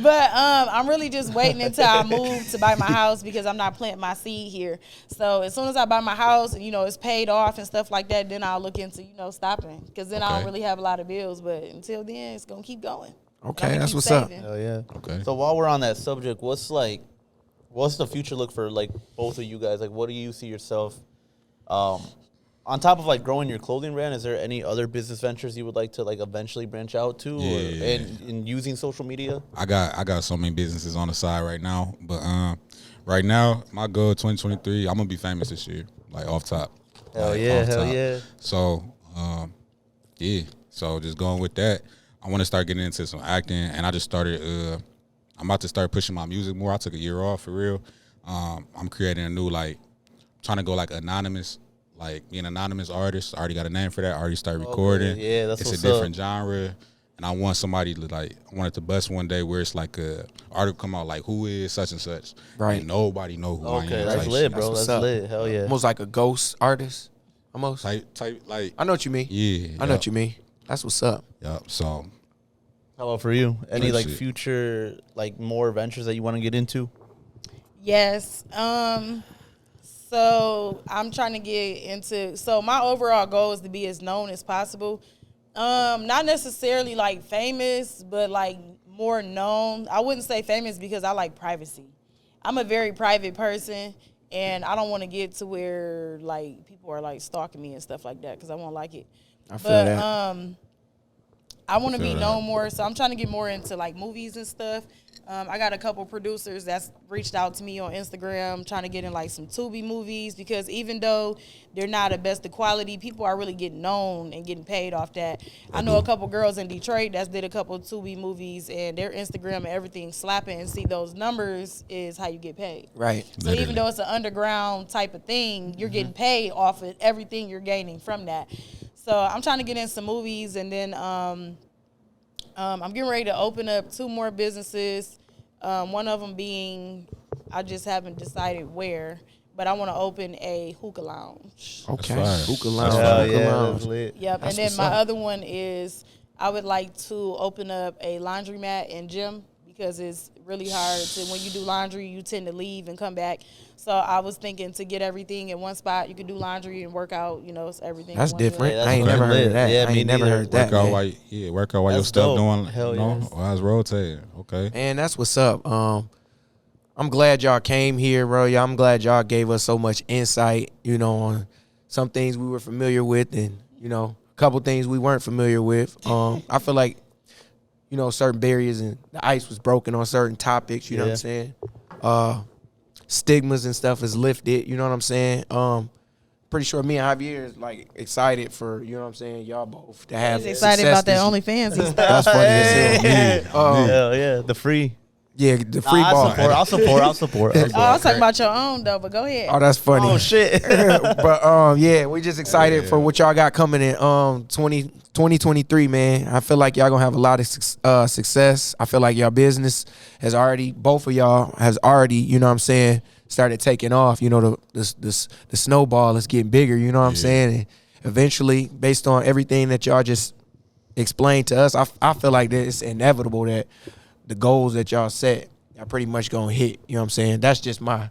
but I'm really just waiting until I move to buy my house because I'm not planting my seed here. So as soon as I buy my house and it's paid off and stuff like that, then I'll look into stopping because then I don't Okay. really have a lot of bills. But until then, it's gonna keep going. Okay, I'ma that's keep what's saving. up. Hell yeah. Okay. So while we're on that subject, what's the future look for like both of you guys? Like, what do you see yourself? On top of like growing your clothing brand, is there any other business ventures you would like to like eventually branch out to, and using social media? I got so many businesses on the side right now, but right now my goal 2023, I'm gonna be famous this year, like off top. Hell Like, off top. yeah. So yeah, so just going with that, I want to start getting into some acting, and I just started. I'm about to start pushing my music more. I took a year off for real. I'm creating a new trying to go like anonymous. Like being an anonymous artist, I already got a name for that. I already started recording. Yeah, that's it's what's a different up. genre, and I want somebody to I want it to bust one day where it's like a article come out like who is such and such, Right. And nobody know who I am. Okay, that's type lit, shit. bro. what's That's up. lit. Hell yeah. Almost like a ghost artist. Almost. Type like I know what you mean. yeah. I know what you mean. That's what's up. Yup. So How about for you? Any Good like shit. future like more ventures that you want to get into? Yes. So I'm trying to get into. So my overall goal is to be as known as possible. Not necessarily like famous, but like more known. I wouldn't say famous because I like privacy. I'm a very private person, and I don't want to get to where like people are like stalking me and stuff like that because I won't like it. I feel that. I want to be Feel that. known more, so I'm trying to get more into like movies and stuff. I got a couple producers that's reached out to me on Instagram trying to get in like some Tubi movies because even though they're not the best of quality, people are really getting known and getting paid off that. I know a couple girls in Detroit that did a couple Tubi movies and their Instagram and everything slapping, and see those numbers is how you get paid. Right. So even though it's an underground type of thing, you're getting paid off of everything you're gaining from that. So I'm trying to get in some movies, and then I'm getting ready to open up 2 more businesses. One of them being, I just haven't decided where, but I want to open a hookah lounge. Okay. fire. Hookah lounge. Hell Hookah yeah, lounge. that's lit. Yep, That's and then what's my up. other one is I would like to open up a laundromat and gym because it's really hard to, when you do laundry, you tend to leave and come back. So I was thinking to get everything in one spot. You could do laundry and work out, it's everything. That's in one different. day. that's I ain't pretty never heard lit. of that. Yeah, I me ain't never neither. heard that. work out man. while your That's stuff dope. doing, Hell yes. while it's rotating. Okay. And that's what's up. I'm glad y'all came here, bro. I'm glad y'all gave us so much insight, on some things we were familiar with and, a couple things we weren't familiar with. I feel like, certain barriers and the ice was broken on certain topics, you know what I'm saying? Stigmas and stuff is lifted, you know what I'm saying? Pretty sure me and Javier is like excited for, you know what I'm saying, y'all both to have He's excited success about that this year. OnlyFans. That's funny as hell. Hell yeah, the free. Yeah, the free ball. I'll support. Oh, I was talking about your own though, but go ahead. Oh, that's funny. Oh shit. But yeah, we just excited for what y'all got coming in 2023, man. I feel like y'all gonna have a lot of success. I feel like y'all business has already, both of y'all has already, you know what I'm saying, started taking off. You know, the snowball is getting bigger, you know what I'm saying? And eventually, based on everything that y'all just explained to us, I feel like that it's inevitable that the goals that y'all set are pretty much gonna hit. You know what I'm saying? That's just my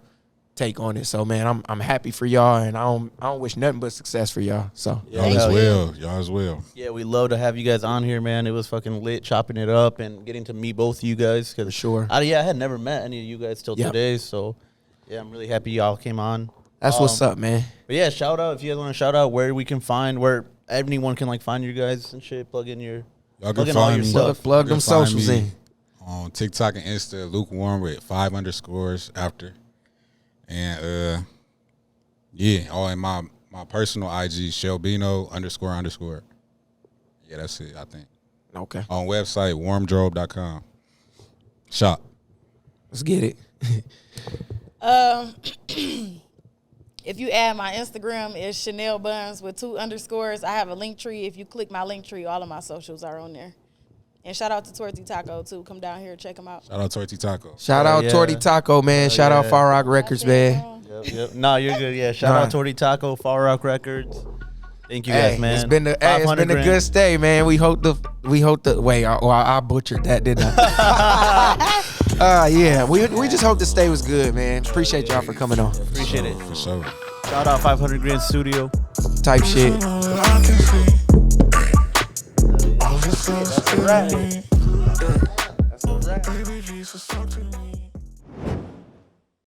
take on it. So man, I'm happy for y'all, and I don't wish nothing but success for y'all. So Y'all as well. Yeah, we love to have you guys on here, man. It was fucking lit chopping it up and getting to meet both of you guys. For sure. I had never met any of you guys till today. So yeah, I'm really happy y'all came on. That's what's up, man. But yeah, shout out if you guys want to shout out where we can find where anyone can like find you guys and shit. Plug in Y'all plug can in all find your me. stuff. Plug them socials in. On TikTok and Insta, lukewarm with 5 underscores after. And in my personal IG, Shelbino __. Yeah, that's it, I think. Okay. On website, warmdrobe.com. Shop. Let's get it. If you add my Instagram, it's Chanel Buns with 2 underscores. I have a link tree. If you click my link tree, all of my socials are on there. And shout out to Torty Taco, too. Come down here, check them out. Shout out Torty Taco. Shout out Torty Taco, man. Shout out Far Rock Records, man. Yep. No, you're good. Yeah, shout out Torty Taco, Far Rock Records. Thank you guys, man. It's been a good stay, man. We hope the wait. I butchered that, didn't I? Yeah. We just hope the stay was good, man. Appreciate y'all for coming on. Appreciate it. For sure. Shout out 500 Grand Studio. Type shit. That's a wrap. Baby Jesus, talk to me.